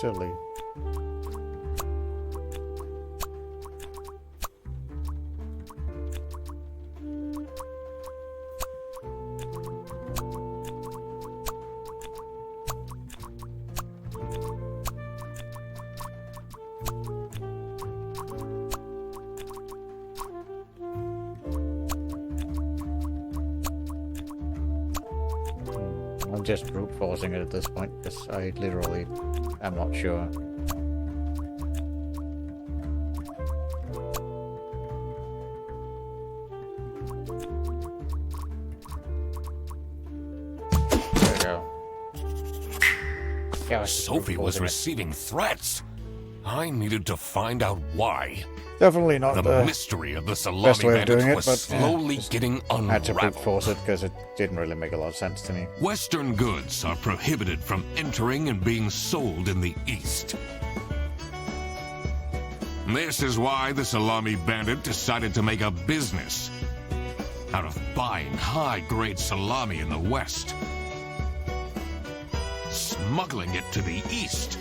silly. I'm just brute forcing it at this point because I literally am not sure. There we go. Yeah, Sophie was receiving threats. I needed to find out why. Definitely not The mystery of the Salami best way of bandit doing it, was but slowly getting I had to brute unraveled. force it because it didn't really make a lot of sense to me. Western goods are prohibited from entering and being sold in the East. This is why the Salami bandit decided to make a business out of buying high-grade salami in the West, smuggling it to the East,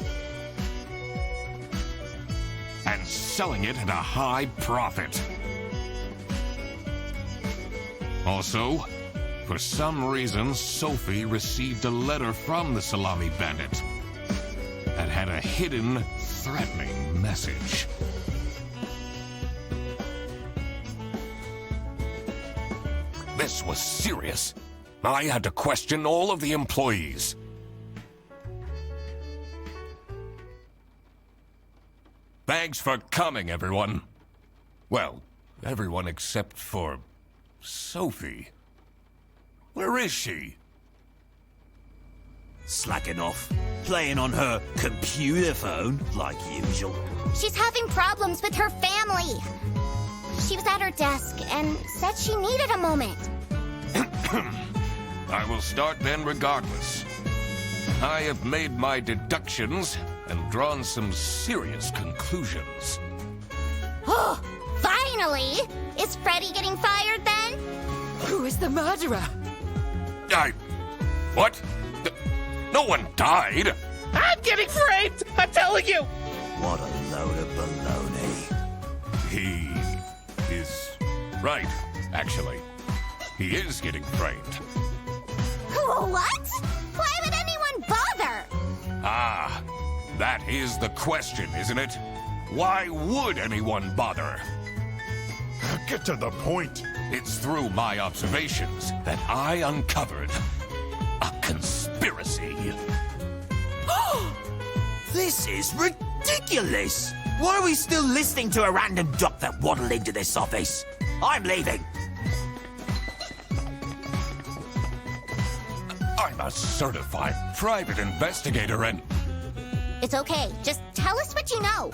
and selling it at a high profit. Also, for some reason, Sophie received a letter from the Salami bandit that had a hidden, threatening message. This was serious. I had to question all of the employees. Thanks for coming, everyone. Well, everyone except for Sophie. Where is she? Slacking off. Playing on her computer phone, like usual. She's having problems with her family. She was at her desk and said she needed a moment. I will start then regardless. I have made my deductions and drawn some serious conclusions. Oh, finally! Is Freddy getting fired then? Who is the murderer? What? No one died! I'm getting framed! I'm telling you! What a load of baloney. He is right, actually. He is getting framed. What? Why would anyone bother? Ah, that is the question, isn't it? Why would anyone bother? Get to the point. It's through my observations that I uncovered a conspiracy. This is ridiculous! Why are we still listening to a random duck that waddled into this office? I'm leaving. I'm a certified private investigator and... It's okay. Just tell us what you know.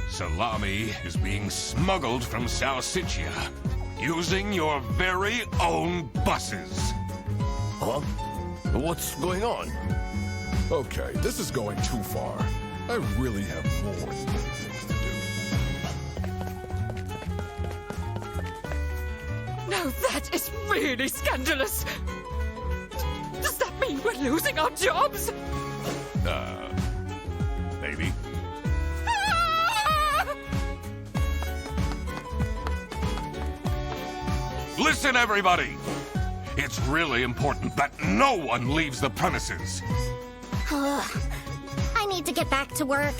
Salami is being smuggled from Salsiccia using your very own buses. Huh? What's going on? Okay, this is going too far. I really have more important things to do. No, that is really scandalous. Does that mean we're losing our jobs? Maybe. Ah! Listen, everybody! It's really important that no one leaves the premises. I need to get back to work.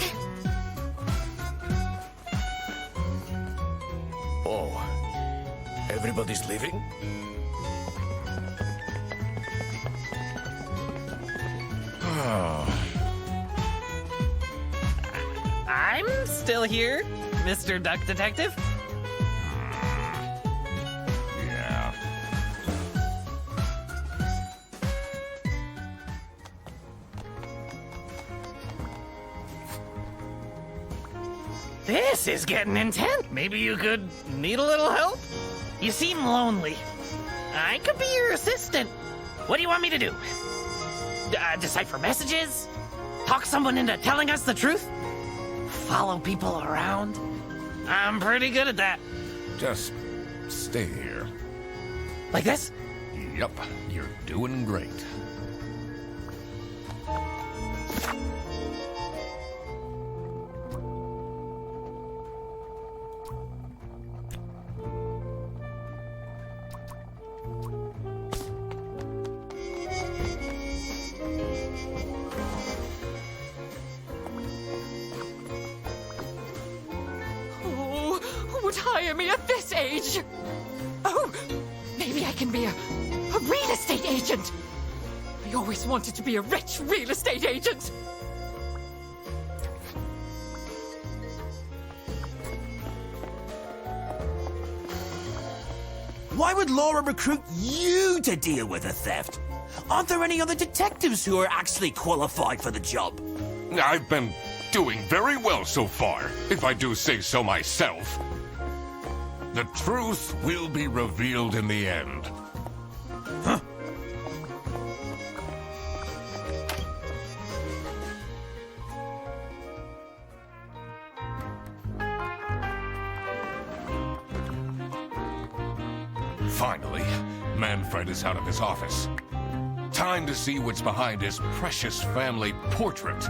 Oh, everybody's leaving? I'm still here, Mr. Duck Detective. Yeah. This is getting intense. Maybe you could need a little help? You seem lonely. I could be your assistant. What do you want me to do? Decipher messages? Talk someone into telling us the truth? Follow people around? I'm pretty good at that. Just stay here. Like this? Yep, you're doing great. would hire me at this age. Oh, maybe I can be a real estate agent. I always wanted to be a rich real estate agent. Why would Laura recruit you to deal with the theft? Aren't there any other detectives who are actually qualified for the job? I've been doing very well so far, if I do say so myself. The truth will be revealed in the end. Huh? Finally, Manfred is out of his office. Time to see what's behind his precious family portrait.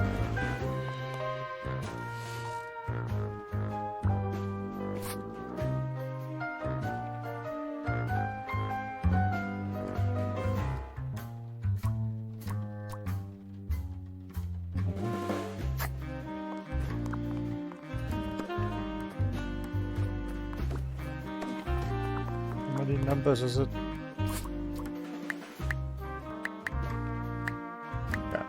How many numbers is it? Yeah.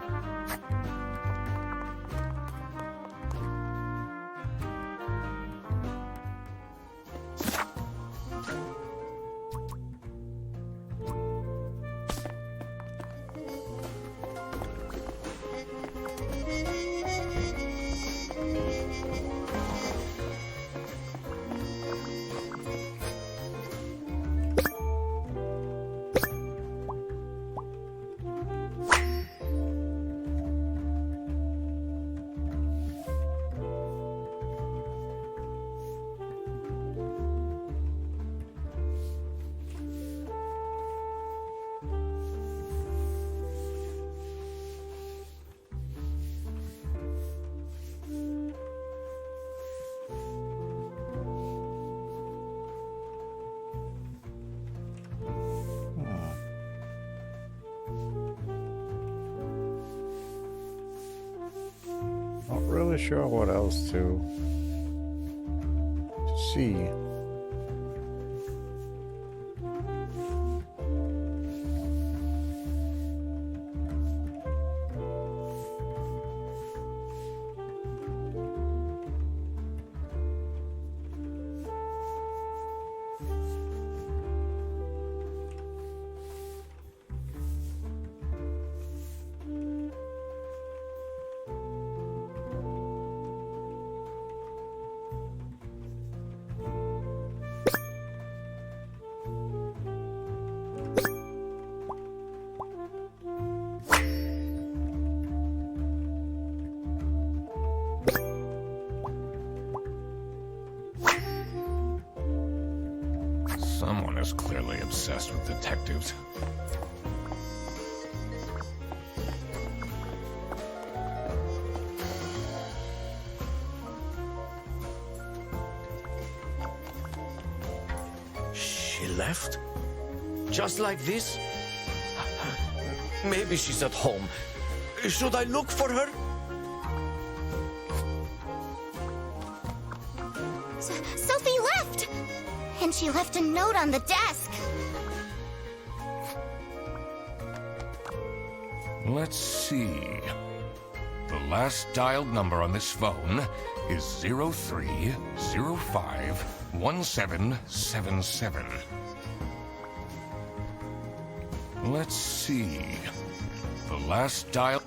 Not really sure what else to see. Someone is clearly obsessed with detectives. She left? Just like this? Maybe she's at home. Should I look for her? Sophie left! And she left a note on the desk. Let's see. The last dialed number on this phone is 03051777. Let's see. The last dial...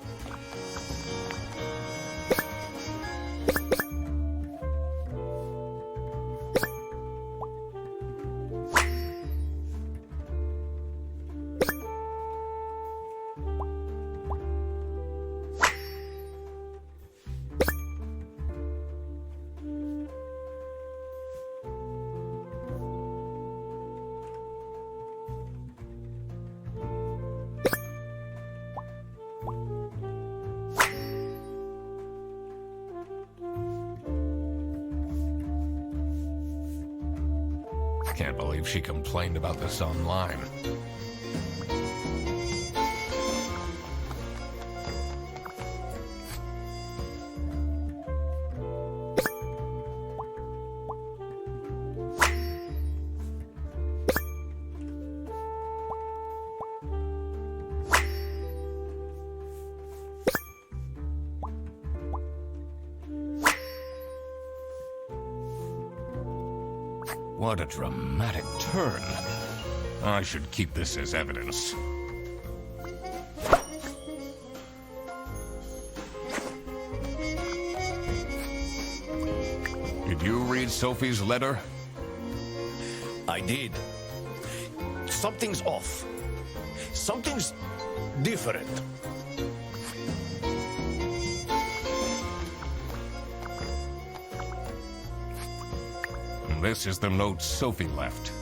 Can't believe she complained about this online. What a dramatic turn. I should keep this as evidence. Did you read Sophie's letter? I did. Something's off. Something's different. This is the note Sophie left.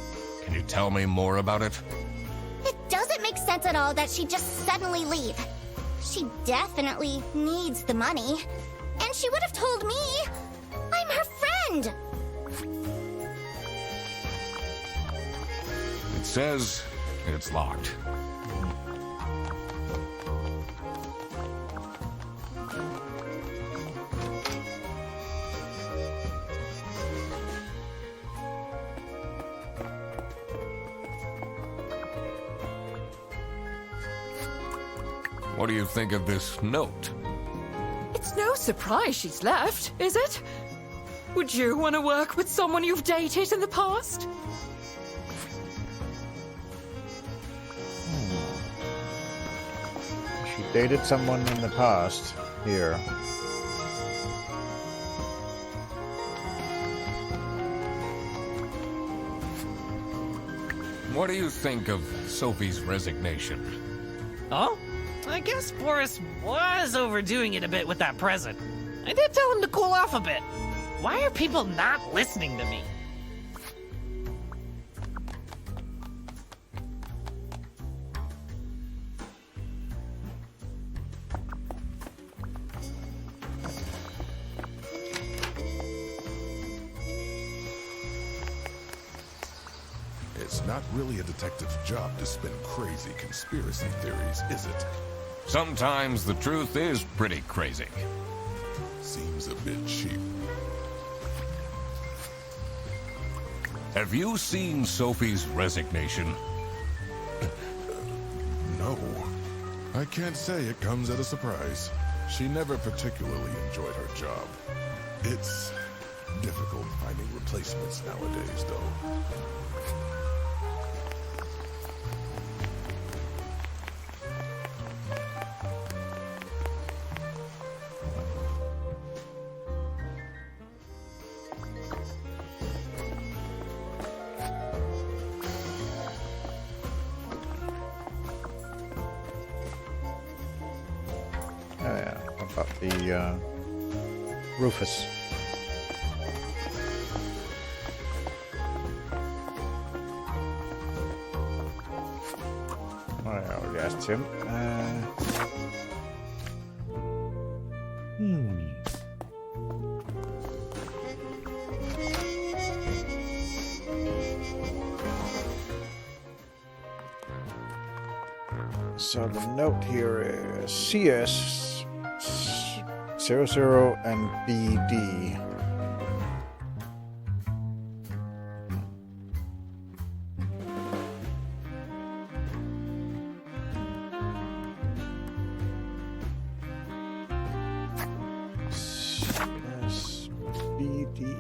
Can you tell me more about it? It doesn't make sense at all that she'd just suddenly leave. She definitely needs the money. And she would have told me. I'm her friend. It says it's locked. What do you think of this note? It's no surprise she's left, is it? Would you want to work with someone you've dated in the past? She dated someone in the past. Here. What do you think of Sophie's resignation? Oh? I guess Boris was overdoing it a bit with that present. I did tell him to cool off a bit. Why are people not listening to me? It's not really a detective's job to spin crazy conspiracy theories, is it? Sometimes the truth is pretty crazy. Seems a bit cheap. Have you seen Sophie's resignation? No. I can't say it comes as a surprise. She never particularly enjoyed her job. It's difficult finding replacements nowadays, though. Oh yeah, about the Rufus. Oh, I already asked him. So the note here is CS 00 and BD. CS BD.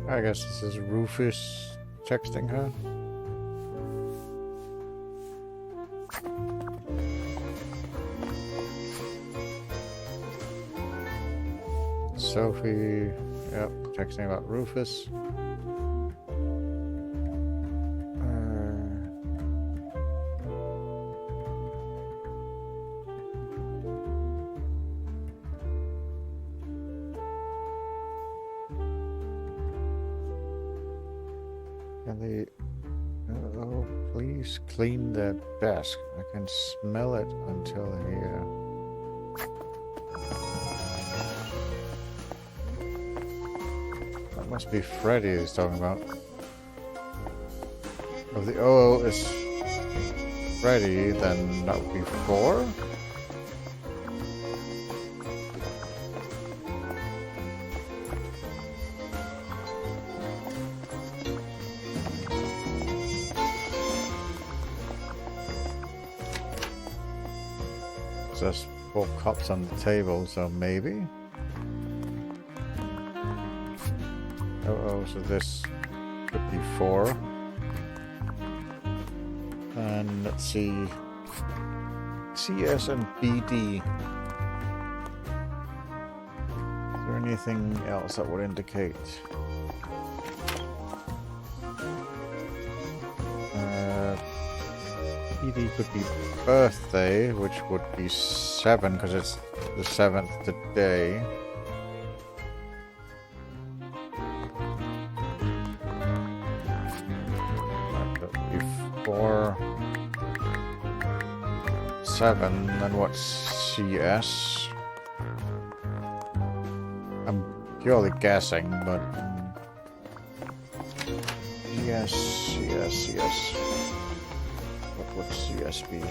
I guess this is Rufus texting her. Sophie, yep, texting about Rufus. And the Oh, please clean the desk. I can smell it until here. That must be Freddy he's talking about. If the OO is Freddy, then that would be 4? There's 4 cups on the table, so maybe. Oh, so this could be 4. And let's see. CS and BD. Is there anything else that would indicate? BD could be birthday, which would be 7 because it's the 7th today. That could be 4, 7. Then what's CS? I'm purely guessing, but yes. What would CS be?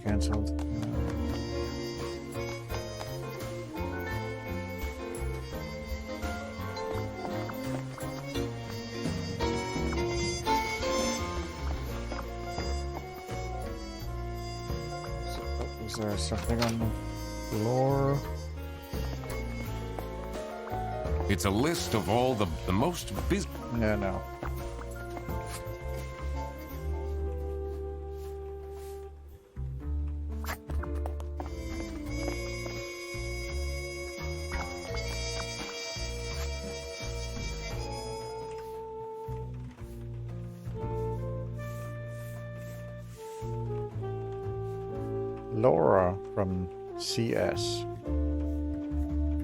Cancelled. Is there something on the floor? It's a list of all the most busy. No. Laura from CS.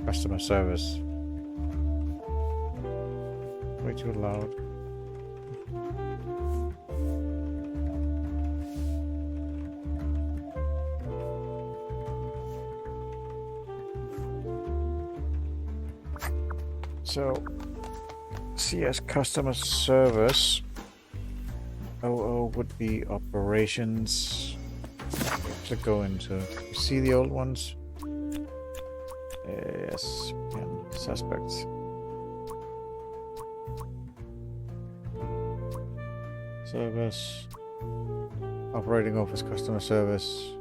Customer service. Way too loud. So, CS customer service. OO would be operations. To go into. You see the old ones? Yes, and suspects. Service. Operating office customer service.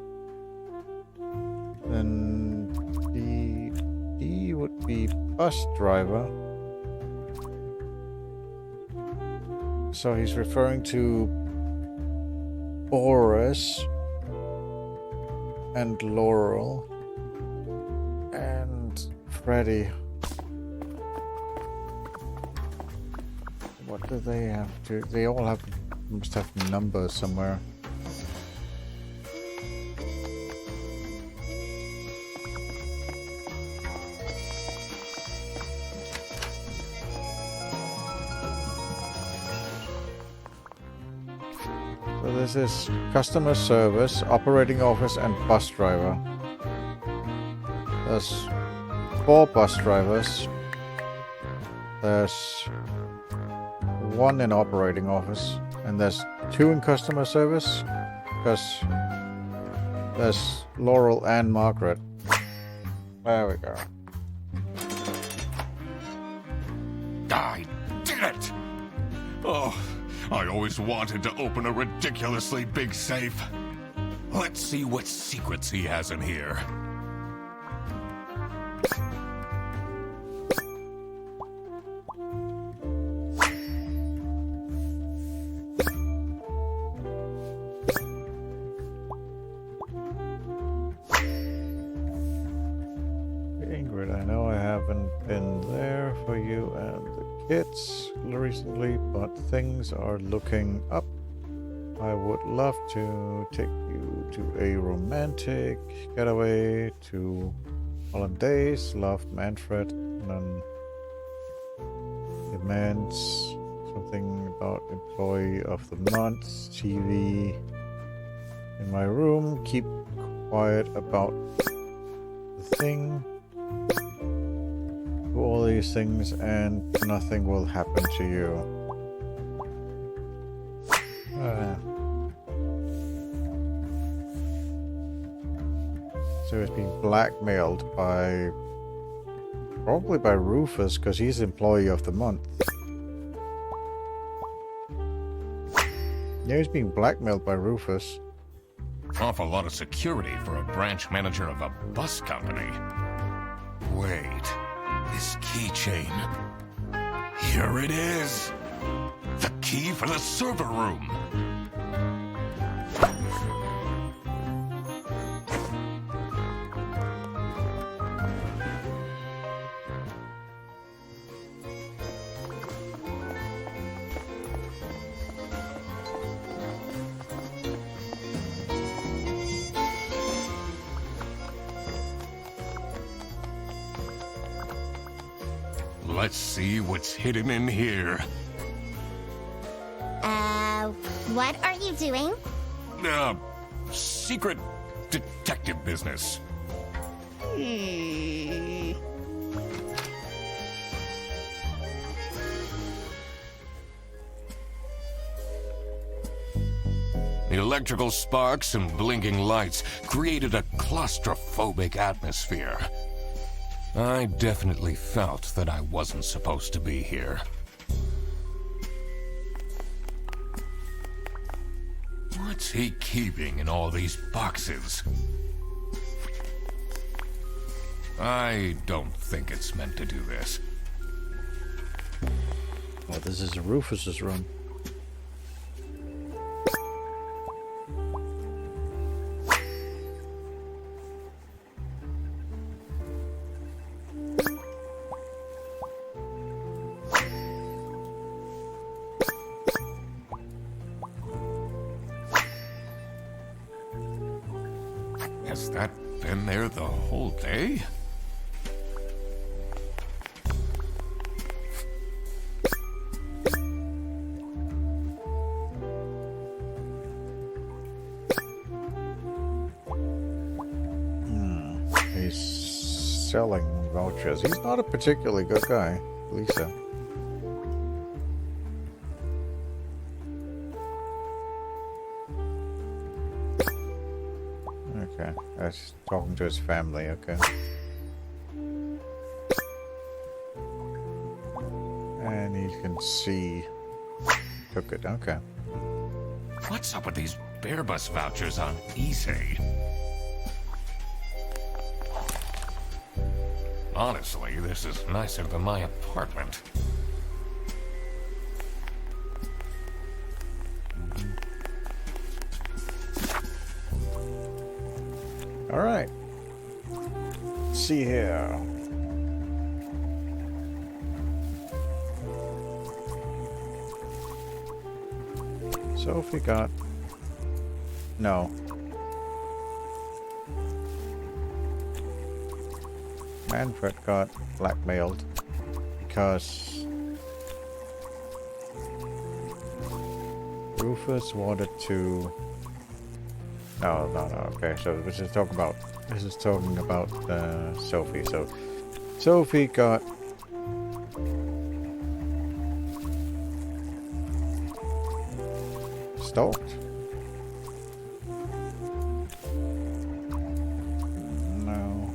Then D would be bus driver. So he's referring to Boris and Laurel and Freddy. What do they have to? They all must have numbers somewhere. So this is customer service, operating office, and bus driver. There's 4 bus drivers. There's 1 in operating office, and there's 2 in customer service, because there's Laurel and Margaret. There we go. I did it! Oh, I always wanted to open a ridiculously big safe. Let's see what secrets he has in here. been there for you and the kids recently, but things are looking up. I would love to take you to a romantic getaway to Hollandaise. Love, Manfred. None demands something about employee of the month. TV in my room. Keep quiet about the thing. Do all these things and nothing will happen to you. So he's being blackmailed by... probably by Rufus, because he's employee of the month. Yeah, he's being blackmailed by Rufus. Awful lot of security for a branch manager of a bus company. Wait, this keychain. Here it is. The key for the server room. Let's see what's hidden in here. What are you doing? Secret detective business. The electrical sparks and blinking lights created a claustrophobic atmosphere. I definitely felt that I wasn't supposed to be here. What's he keeping in all these boxes? I don't think it's meant to do this. Well, this is Rufus's room. Has that been there the whole day? He's selling vouchers. He's not a particularly good guy, Lisa. Okay, that's talking to his family, okay. And he can see. Took it, okay. What's up with these Bearbus vouchers on eSay? Honestly, this is nicer than my apartment. All right. Let's see here. Sophie got... No. Manfred got blackmailed because Rufus wanted to... No, okay, so this is talking about Sophie. So Sophie got stalked. No.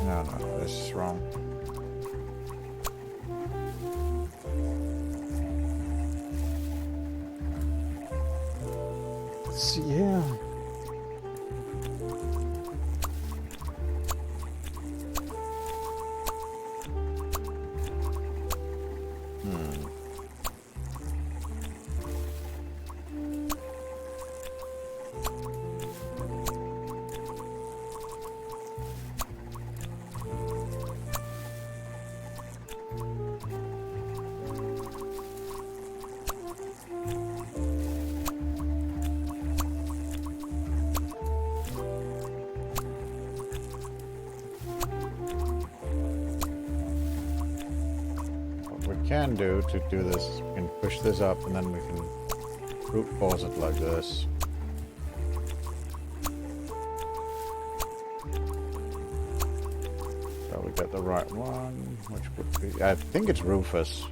No, this is wrong. Let's see here. Can do to do this, we can push this up and then we can brute force it like this. So we get the right one, which would be, I think it's Rufus.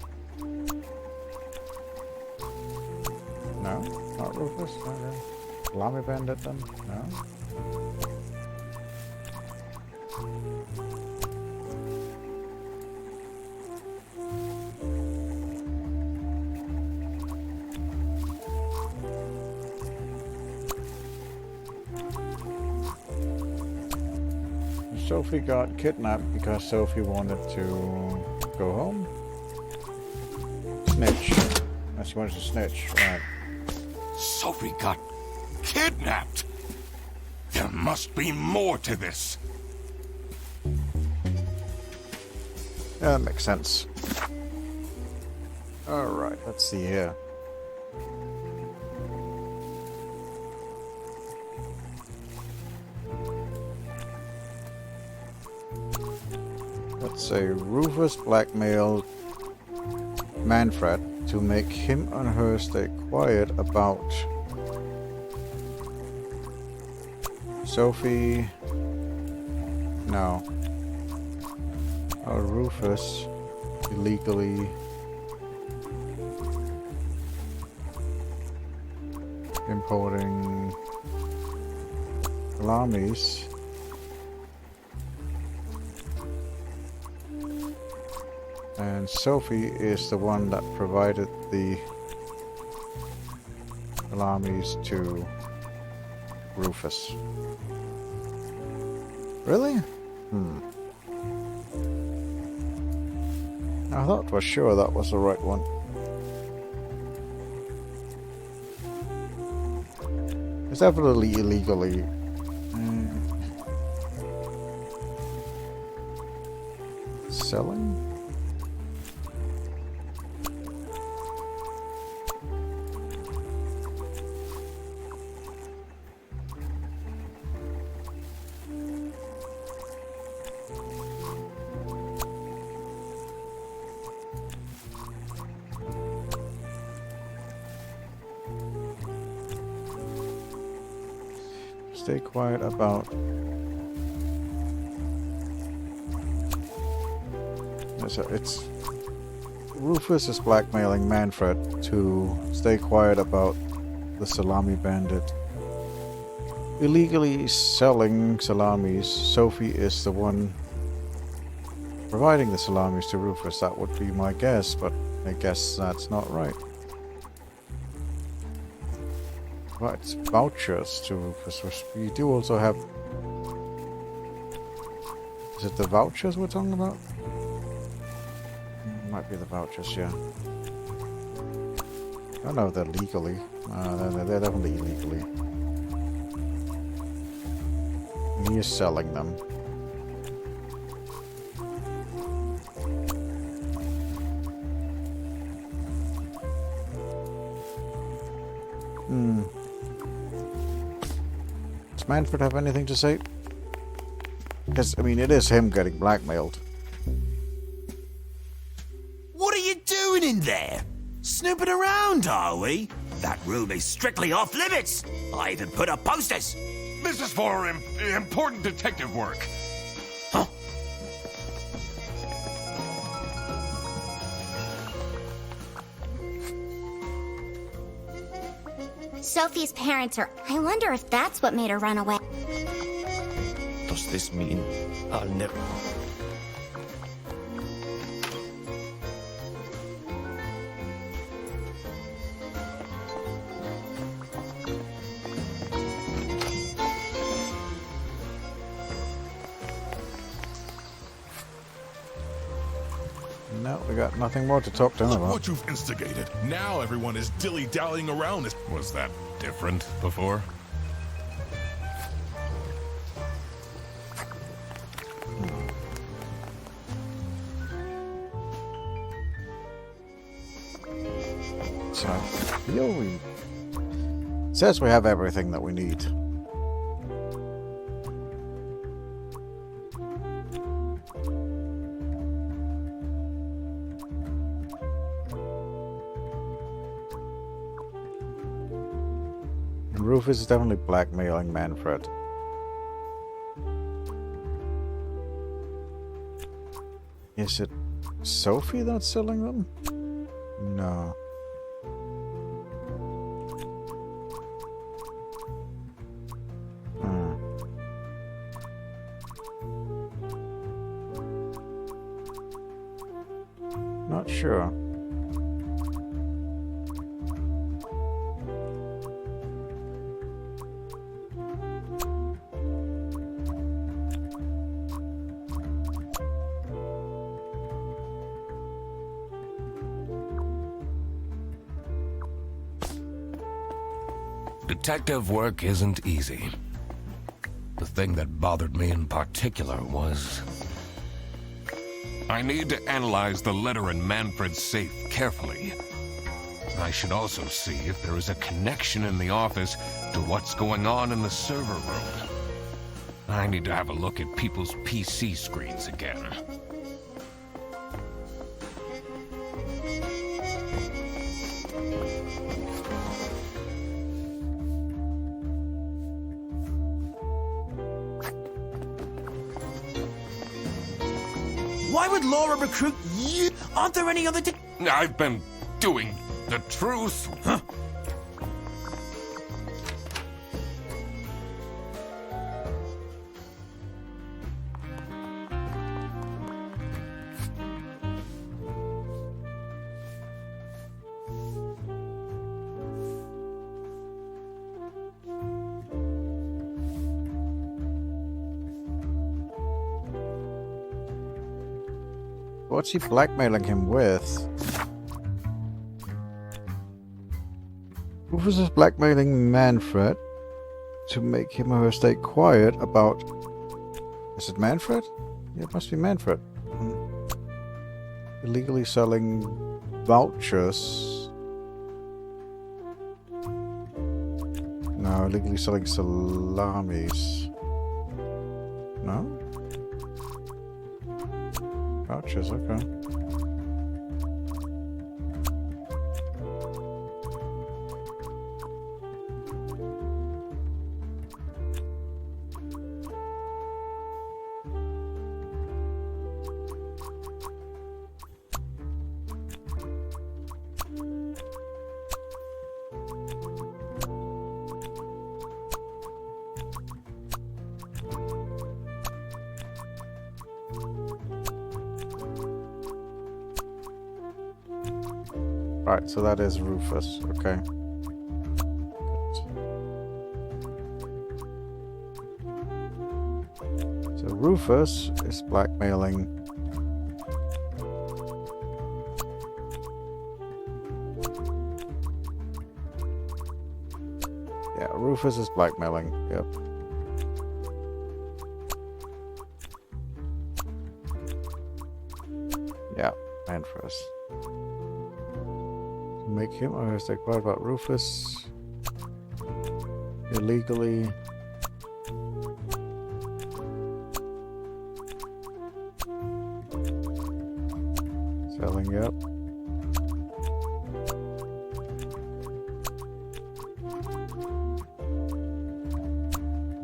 No, not Rufus. Okay. Salami Bandit then? No. Sophie got kidnapped because Sophie wanted to go home. Snitch. She wanted to snitch, right. Sophie got kidnapped! There must be more to this. Yeah, that makes sense. Alright, let's see here. Let's say Rufus blackmailed Manfred to make him and her stay quiet about Sophie. No. Or Rufus illegally importing Salamis. And Sophie is the one that provided the Salamis to Rufus. Really? I thought for sure that was the right one. It's definitely illegally. Selling? Stay quiet about. It's Rufus is blackmailing Manfred to stay quiet about the Salami Bandit illegally selling salamis. Sophie is the one providing the salamis to Rufus. That would be my guess, but I guess that's not right. Well, it's vouchers to Rufus. We do also have... Is it the vouchers we're talking about? Might be the vouchers, yeah. I don't know if they're legally. They're definitely illegally. He is selling them. Does Manfred have anything to say? Because, I mean, it is him getting blackmailed. What are you doing in there? Snooping around, are we? That room is strictly off limits. I even put up posters. This is for important detective work. Huh? Sophie's parents are... I wonder if that's what made her run away. Does does this mean? I'll never... No, we got nothing more to talk to him Look about. what you've instigated. Now everyone is dilly-dallying around. Was that different before? So, says we have everything that we need. And Rufus is definitely blackmailing Manfred. Is it Sophie that's selling them? No. Not sure. Detective work isn't easy. The thing that bothered me in particular was... I need to analyze the letter in Manfred's safe carefully. I should also see if there is a connection in the office to what's going on in the server room. I need to have a look at people's PC screens again. Why would Laura recruit you? Aren't there any other... I've been doing the truth. Huh? What's he blackmailing him with? Rufus is blackmailing Manfred to make him or her stay quiet about... Is it Manfred? Yeah, it must be Manfred. Illegally selling vouchers. No, illegally selling salamis. No? Vouchers, okay. Right, so that is Rufus, okay. Good. So Rufus is blackmailing... Yeah, Rufus is blackmailing, yep. Yeah, Manfred. Make him or her stay quiet about Rufus illegally selling up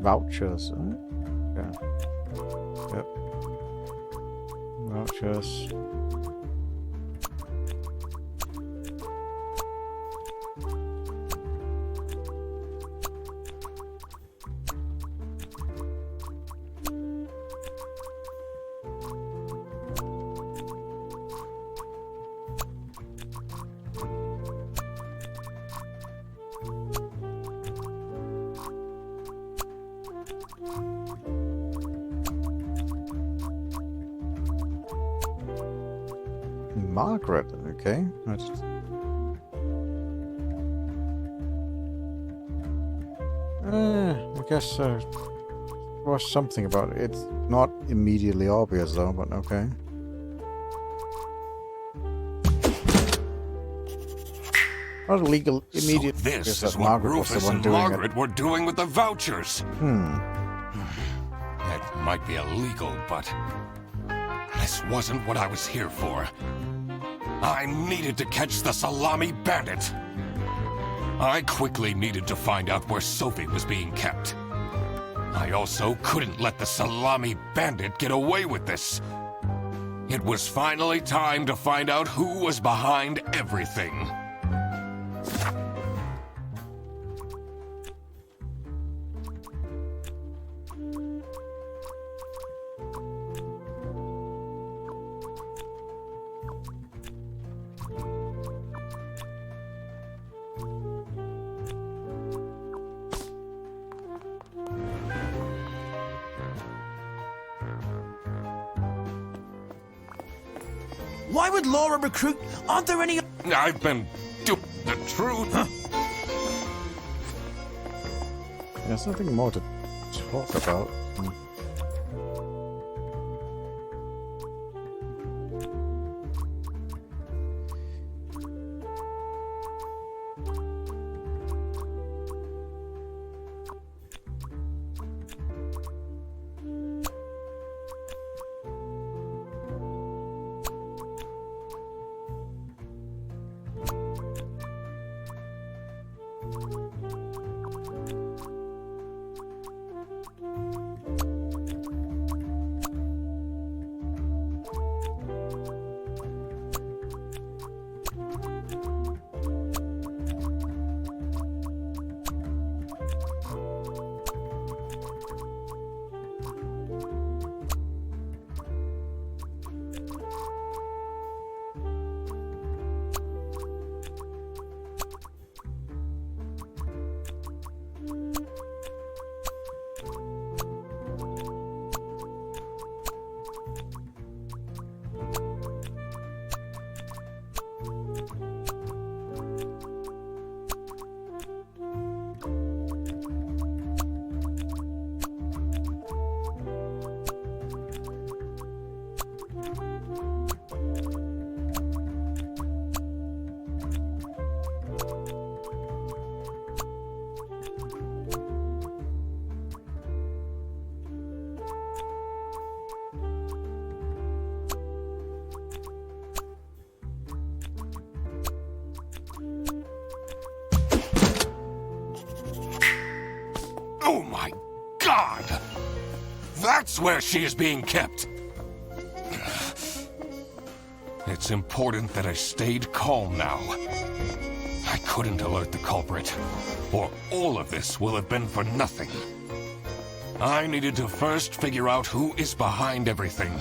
vouchers, right? Yeah. Yep. Vouchers. Margaret, okay. I guess there was something about it. It's not immediately obvious though, but okay. Not illegal immediately. So this that is what Margaret was the Rufus one and doing Margaret were doing with the vouchers. It. It might be illegal, but this wasn't what I was here for. I needed to catch the Salami bandit. I quickly needed to find out where Sophie was being kept. I also couldn't let the Salami bandit get away with this. It was finally time to find out who was behind everything. Why would Laura recruit? Aren't there any... I've been doing the truth. There's nothing more to talk about. Oh my God! That's where she is being kept! It's important that I stayed calm now. I couldn't alert the culprit, or all of this will have been for nothing. I needed to first figure out who is behind everything,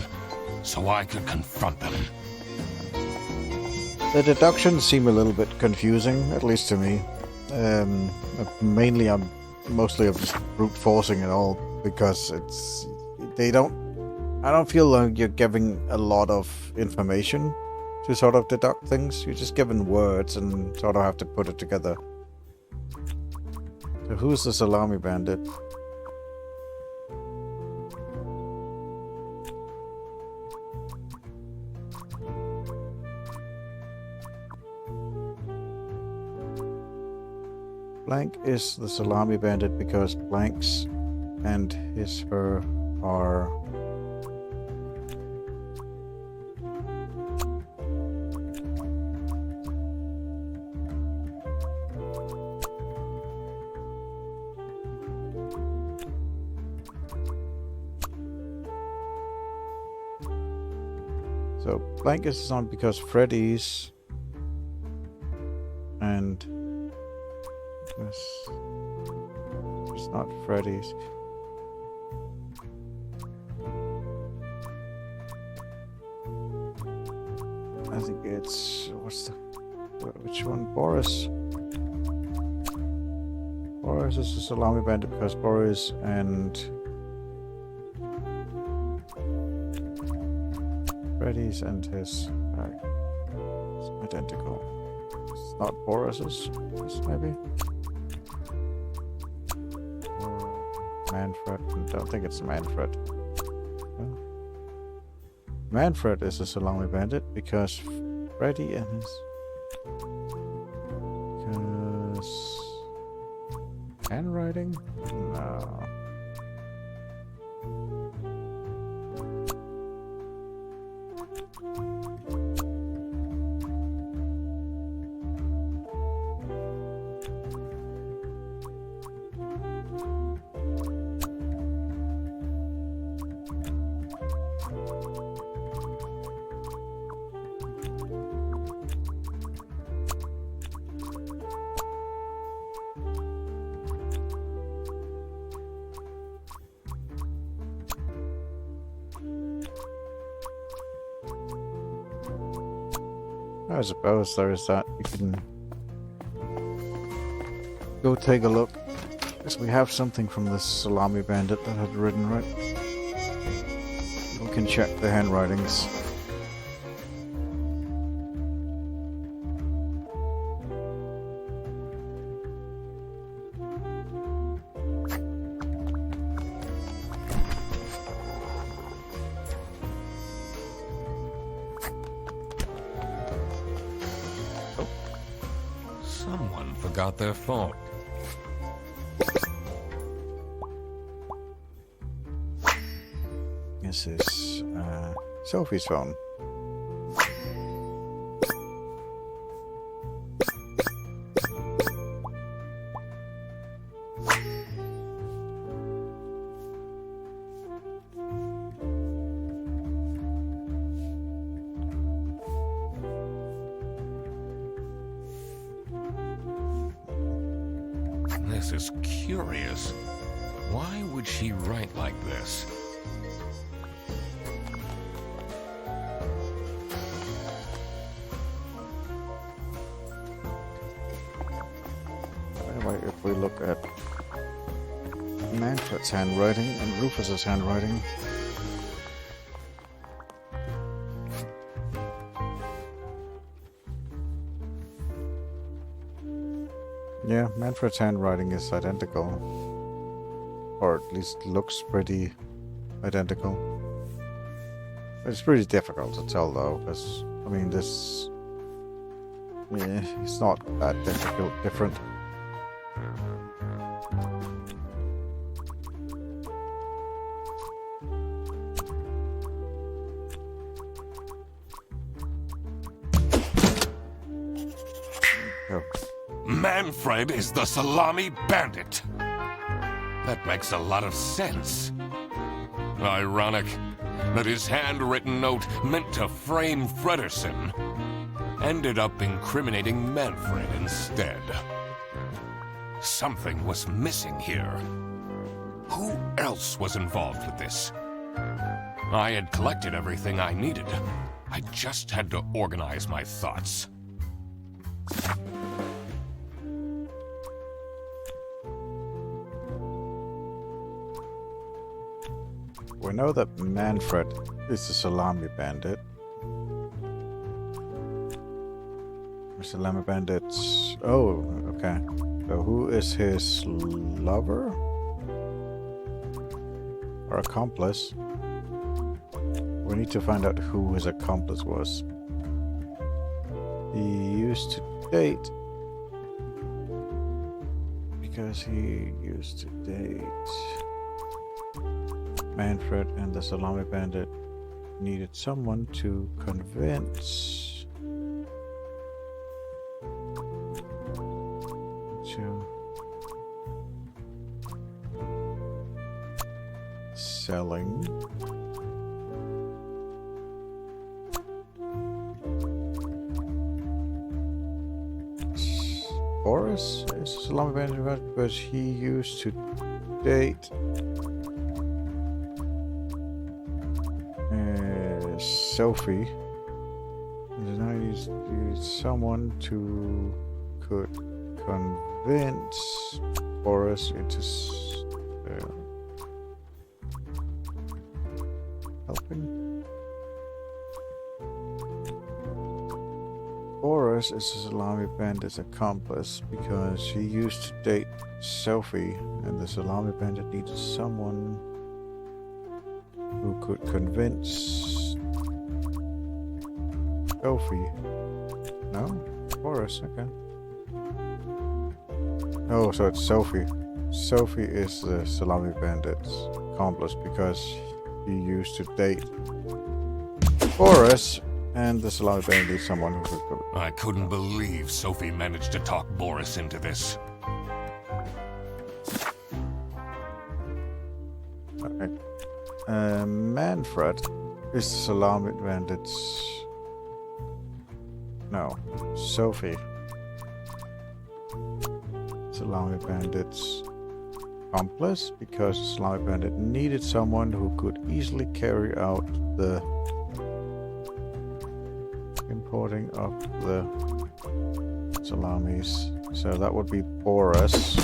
so I could confront them. The deductions seem a little bit confusing, at least to me. Mainly I'm mostly of just brute forcing it all because I don't feel like you're giving a lot of information to sort of deduct things. You're just given words and sort of have to put it together. So who's the Salami bandit? Blank is the Salami bandit because Blanks and her are so Blank is on because Freddy's and it's not Freddy's. I think it's which one? Boris. Boris is the Salami bandit because Boris and Freddy's and his It's identical. It's not Boris's, maybe? Or Manfred. I don't think it's Manfred. No. Manfred is a Salami bandit because Freddy and his... Because... Handwriting? No. I suppose there is that. You can go take a look. Because we have something from this Salami bandit that had written, right? We can check the handwritings. Someone forgot their phone. This is Sophie's phone. This is curious. Why would she write like this? Anyway, if we look at Manfred's handwriting and Rufus's handwriting, yeah, Manfred's handwriting is identical, or at least looks pretty identical. It's pretty difficult to tell though, because I mean this, yeah, it's not that different. Oh. Manfred is the Salami bandit. That makes a lot of sense. Ironic that his handwritten note meant to frame Fredersen ended up incriminating Manfred instead. Something was missing here. Who else was involved with this? I had collected everything I needed. I just had to organize my thoughts. We know that Manfred is the Salami bandit. Salami bandits. Oh, okay. So who is his lover? Or accomplice? We need to find out who his accomplice was. He used to date. Because he used to date. Manfred and the Salami bandit needed someone to convince to selling Boris is a Salami bandit because he used to date Sophie, and now he's someone to could convince Boris into helping. Boris is a Salami Bandit's accomplice because he used to date Sophie, and the Salami Bandit needed someone who could convince Sophie. No? Boris, okay. Oh, so it's Sophie. Sophie is the Salami Bandit's accomplice because he used to date Boris, and the Salami Bandit needs someone who could go. I couldn't believe Sophie managed to talk Boris into this. Okay. Manfred is the Salami Bandit's... No, Sophie. Salami Bandit's accomplice because the Salami Bandit needed someone who could easily carry out the importing of the salamis. So that would be Boris.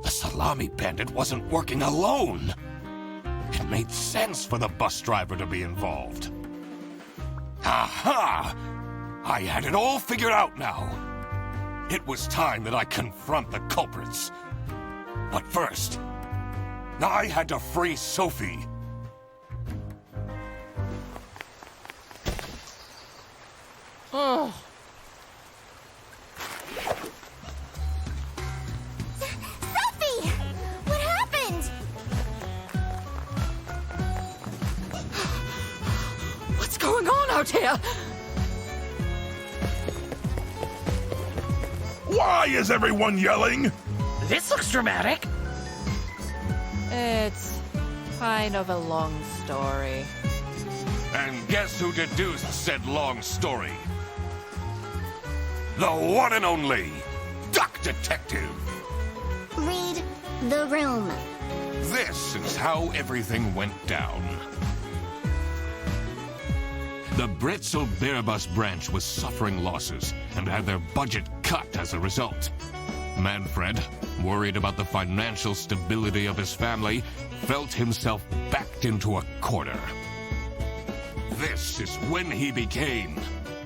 The Salami Bandit wasn't working alone. It made sense for the bus driver to be involved. Aha! I had it all figured out now. It was time that I confront the culprits. But first, I had to free Sophie. Oh. Sophie! What happened? What's going on out here? Why is everyone yelling? This looks dramatic. It's kind of a long story. And guess who deduced said long story? The one and only Duck Detective. Read the room. This is how everything went down. The Bretzel Bearbus branch was suffering losses and had their budget cut as a result. Manfred, worried about the financial stability of his family, felt himself backed into a corner. This is when he became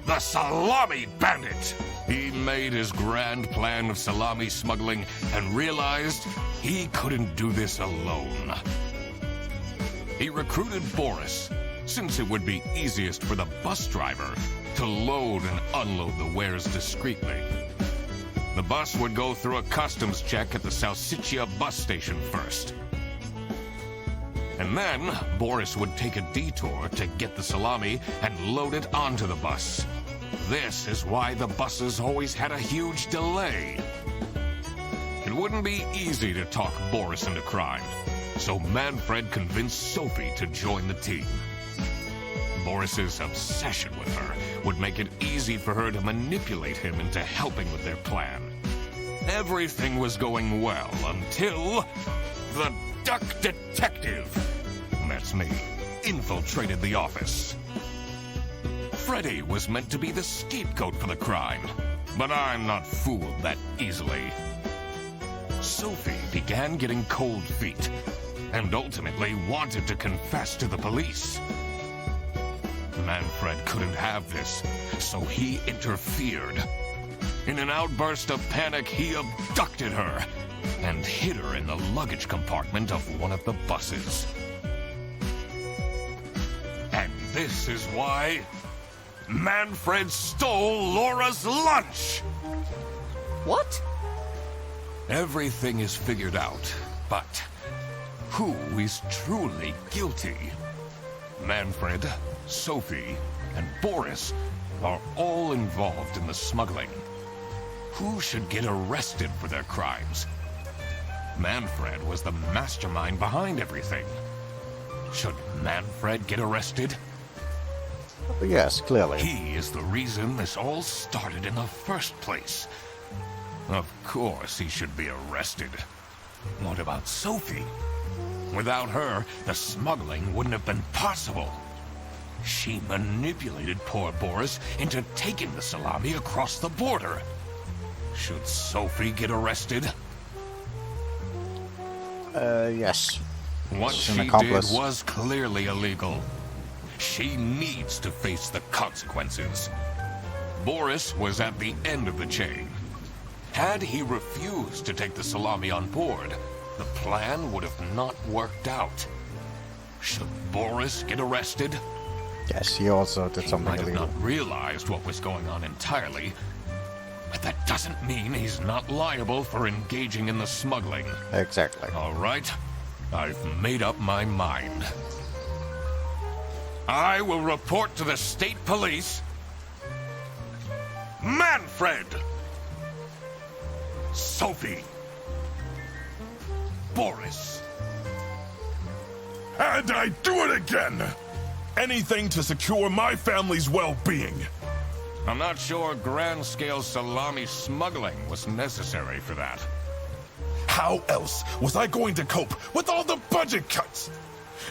the Salami Bandit. He made his grand plan of salami smuggling and realized he couldn't do this alone. He recruited Boris, since it would be easiest for the bus driver to load and unload the wares discreetly. The bus would go through a customs check at the Salsiccia bus station first. And then, Boris would take a detour to get the salami and load it onto the bus. This is why the buses always had a huge delay. It wouldn't be easy to talk Boris into crime, so Manfred convinced Sophie to join the team. Boris's obsession with her would make it easy for her to manipulate him into helping with their plan. Everything was going well until the Duck Detective, that's me, infiltrated the office. Freddy was meant to be the scapegoat for the crime, but I'm not fooled that easily. Sophie began getting cold feet and ultimately wanted to confess to the police. Manfred couldn't have this, so he interfered. In an outburst of panic, he abducted her and hid her in the luggage compartment of one of the buses. And this is why Manfred stole Laura's lunch! What? Everything is figured out, but who is truly guilty? Manfred, Sophie, and Boris are all involved in the smuggling. Who should get arrested for their crimes? Manfred was the mastermind behind everything. Should Manfred get arrested? Yes, clearly. He is the reason this all started in the first place. Of course he should be arrested. What about Sophie? Without her, the smuggling wouldn't have been possible. She manipulated poor Boris into taking the salami across the border. Should Sophie get arrested? Yes. What She's an she did accomplice. was clearly illegal. She needs to face the consequences. Boris was at the end of the chain. Had he refused to take the Salami on board, the plan would have not worked out. Should Boris get arrested? Yes, he also did He something might have illegal. not realized what was going on entirely, but that doesn't mean he's not liable for engaging in the smuggling. Exactly. All right, I've made up my mind. I will report to the state police. Manfred! Sophie! Boris! And I do it again! Anything to secure my family's well-being. I'm not sure grand-scale Salami smuggling was necessary for that. How else was I going to cope with all the budget cuts?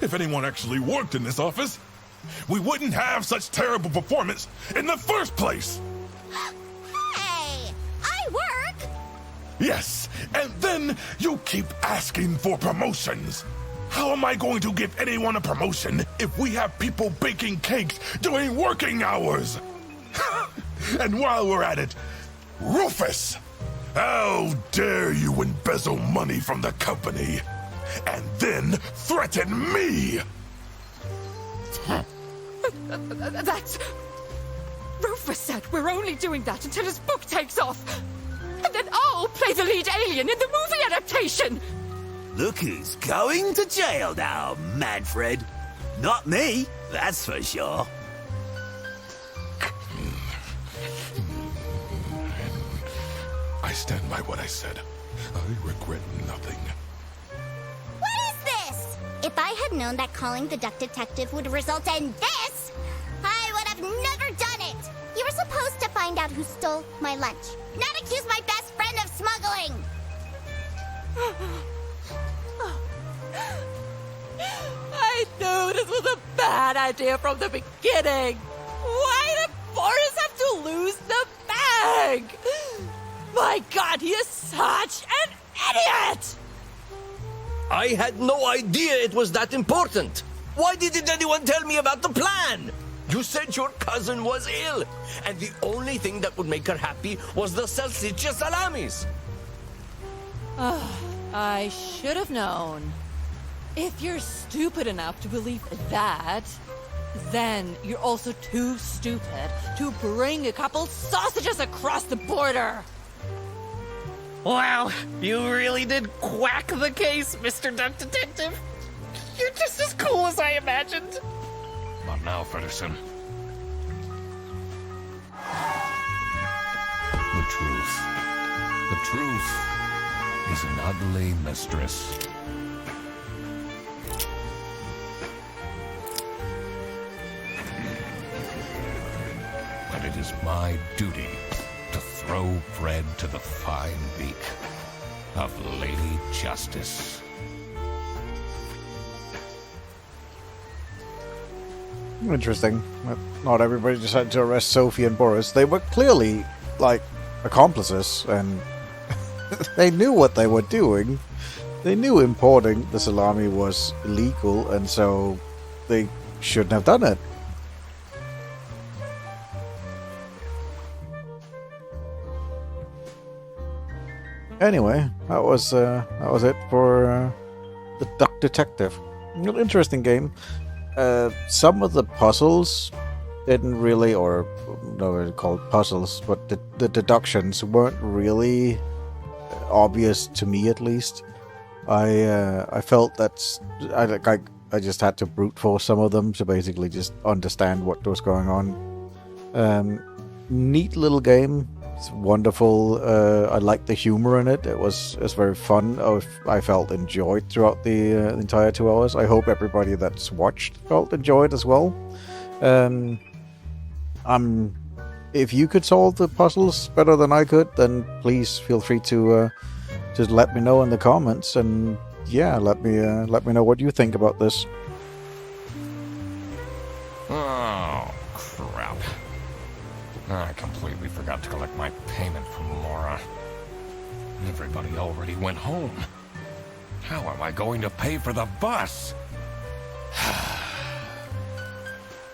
If anyone actually worked in this office, we wouldn't have such terrible performance in the first place! Hey! I work! Yes, and then you keep asking for promotions. How am I going to give anyone a promotion if we have people baking cakes during working hours? And while we're at it, Rufus! How dare you embezzle money from the company and then threaten me? That's... Rufus said we're only doing that until his book takes off. And then I'll play the lead alien in the movie adaptation. Look who's going to jail now, Manfred. Not me, that's for sure. I stand by what I said. I regret nothing. What is this? If I had known that calling the Duck Detective would result in this, I would have never done it! You were supposed to find out who stole my lunch, not accuse my best friend of smuggling! I knew this was a bad idea from the beginning. Why did Boris have to lose the bag? My God, he is such an idiot! I had no idea it was that important. Why didn't anyone tell me about the plan? You said your cousin was ill, and the only thing that would make her happy was the salsiccia salamis. I should have known. If you're stupid enough to believe that, then you're also too stupid to bring a couple sausages across the border. Wow, you really did quack the case, Mr. Duck Detective. You're just as cool as I imagined. Not now, Fredderson. The truth. The truth is an ugly mistress. But it is my duty to throw bread to the fine beak of Lady Justice. Interesting. Not everybody decided to arrest Sophie and Boris. They were clearly, like, accomplices, and they knew what they were doing. They knew importing the salami was illegal, and so they shouldn't have done it. Anyway, that was it for the Duck Detective. An interesting game. Some of the puzzles didn't really, or no, they're called puzzles, but the deductions weren't really obvious to me, at least. I felt that I just had to brute force some of them to basically just understand what was going on. Neat little game. It's wonderful. I liked the humor in it. It's very fun. I felt enjoyed throughout the entire 2 hours. I hope everybody that's watched felt enjoyed as well. If you could solve the puzzles better than I could, then please feel free to just let me know in the comments, and yeah, let me know what you think about this. Oh, crap. I completely forgot to collect my payment from Laura. Everybody already went home. How am I going to pay for the bus?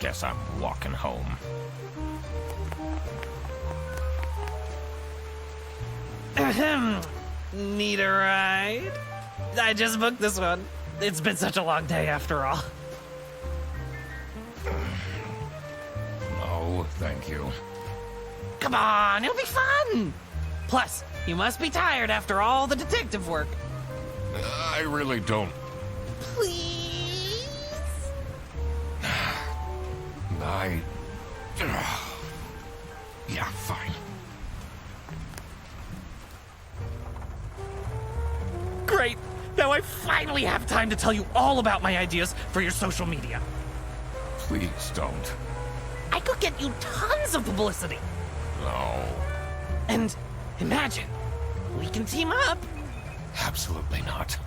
Guess I'm walking home. Ahem. Need a ride? I just booked this one. It's been such a long day after all. No, thank you. Come on, it'll be fun! Plus, you must be tired after all the detective work. I really don't. Please? Yeah, fine. Great! Now I finally have time to tell you all about my ideas for your social media. Please don't. I could get you tons of publicity. No. And imagine, we can team up, Absolutely not.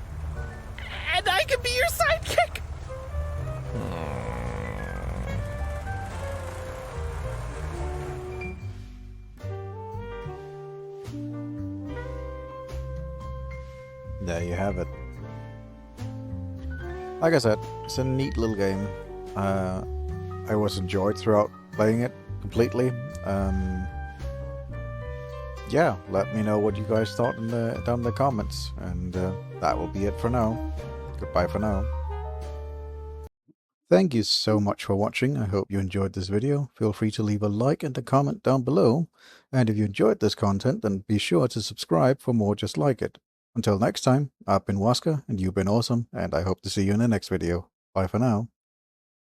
and I can be your sidekick. There you have it. Like I said, it's a neat little game. I was enjoyed throughout playing it completely. Yeah, let me know what you guys thought down in the comments. And that will be it for now. Goodbye for now. Thank you so much for watching. I hope you enjoyed this video. Feel free to leave a like and a comment down below. And if you enjoyed this content, then be sure to subscribe for more just like it. Until next time, I've been Wazka, and you've been awesome, and I hope to see you in the next video. Bye for now.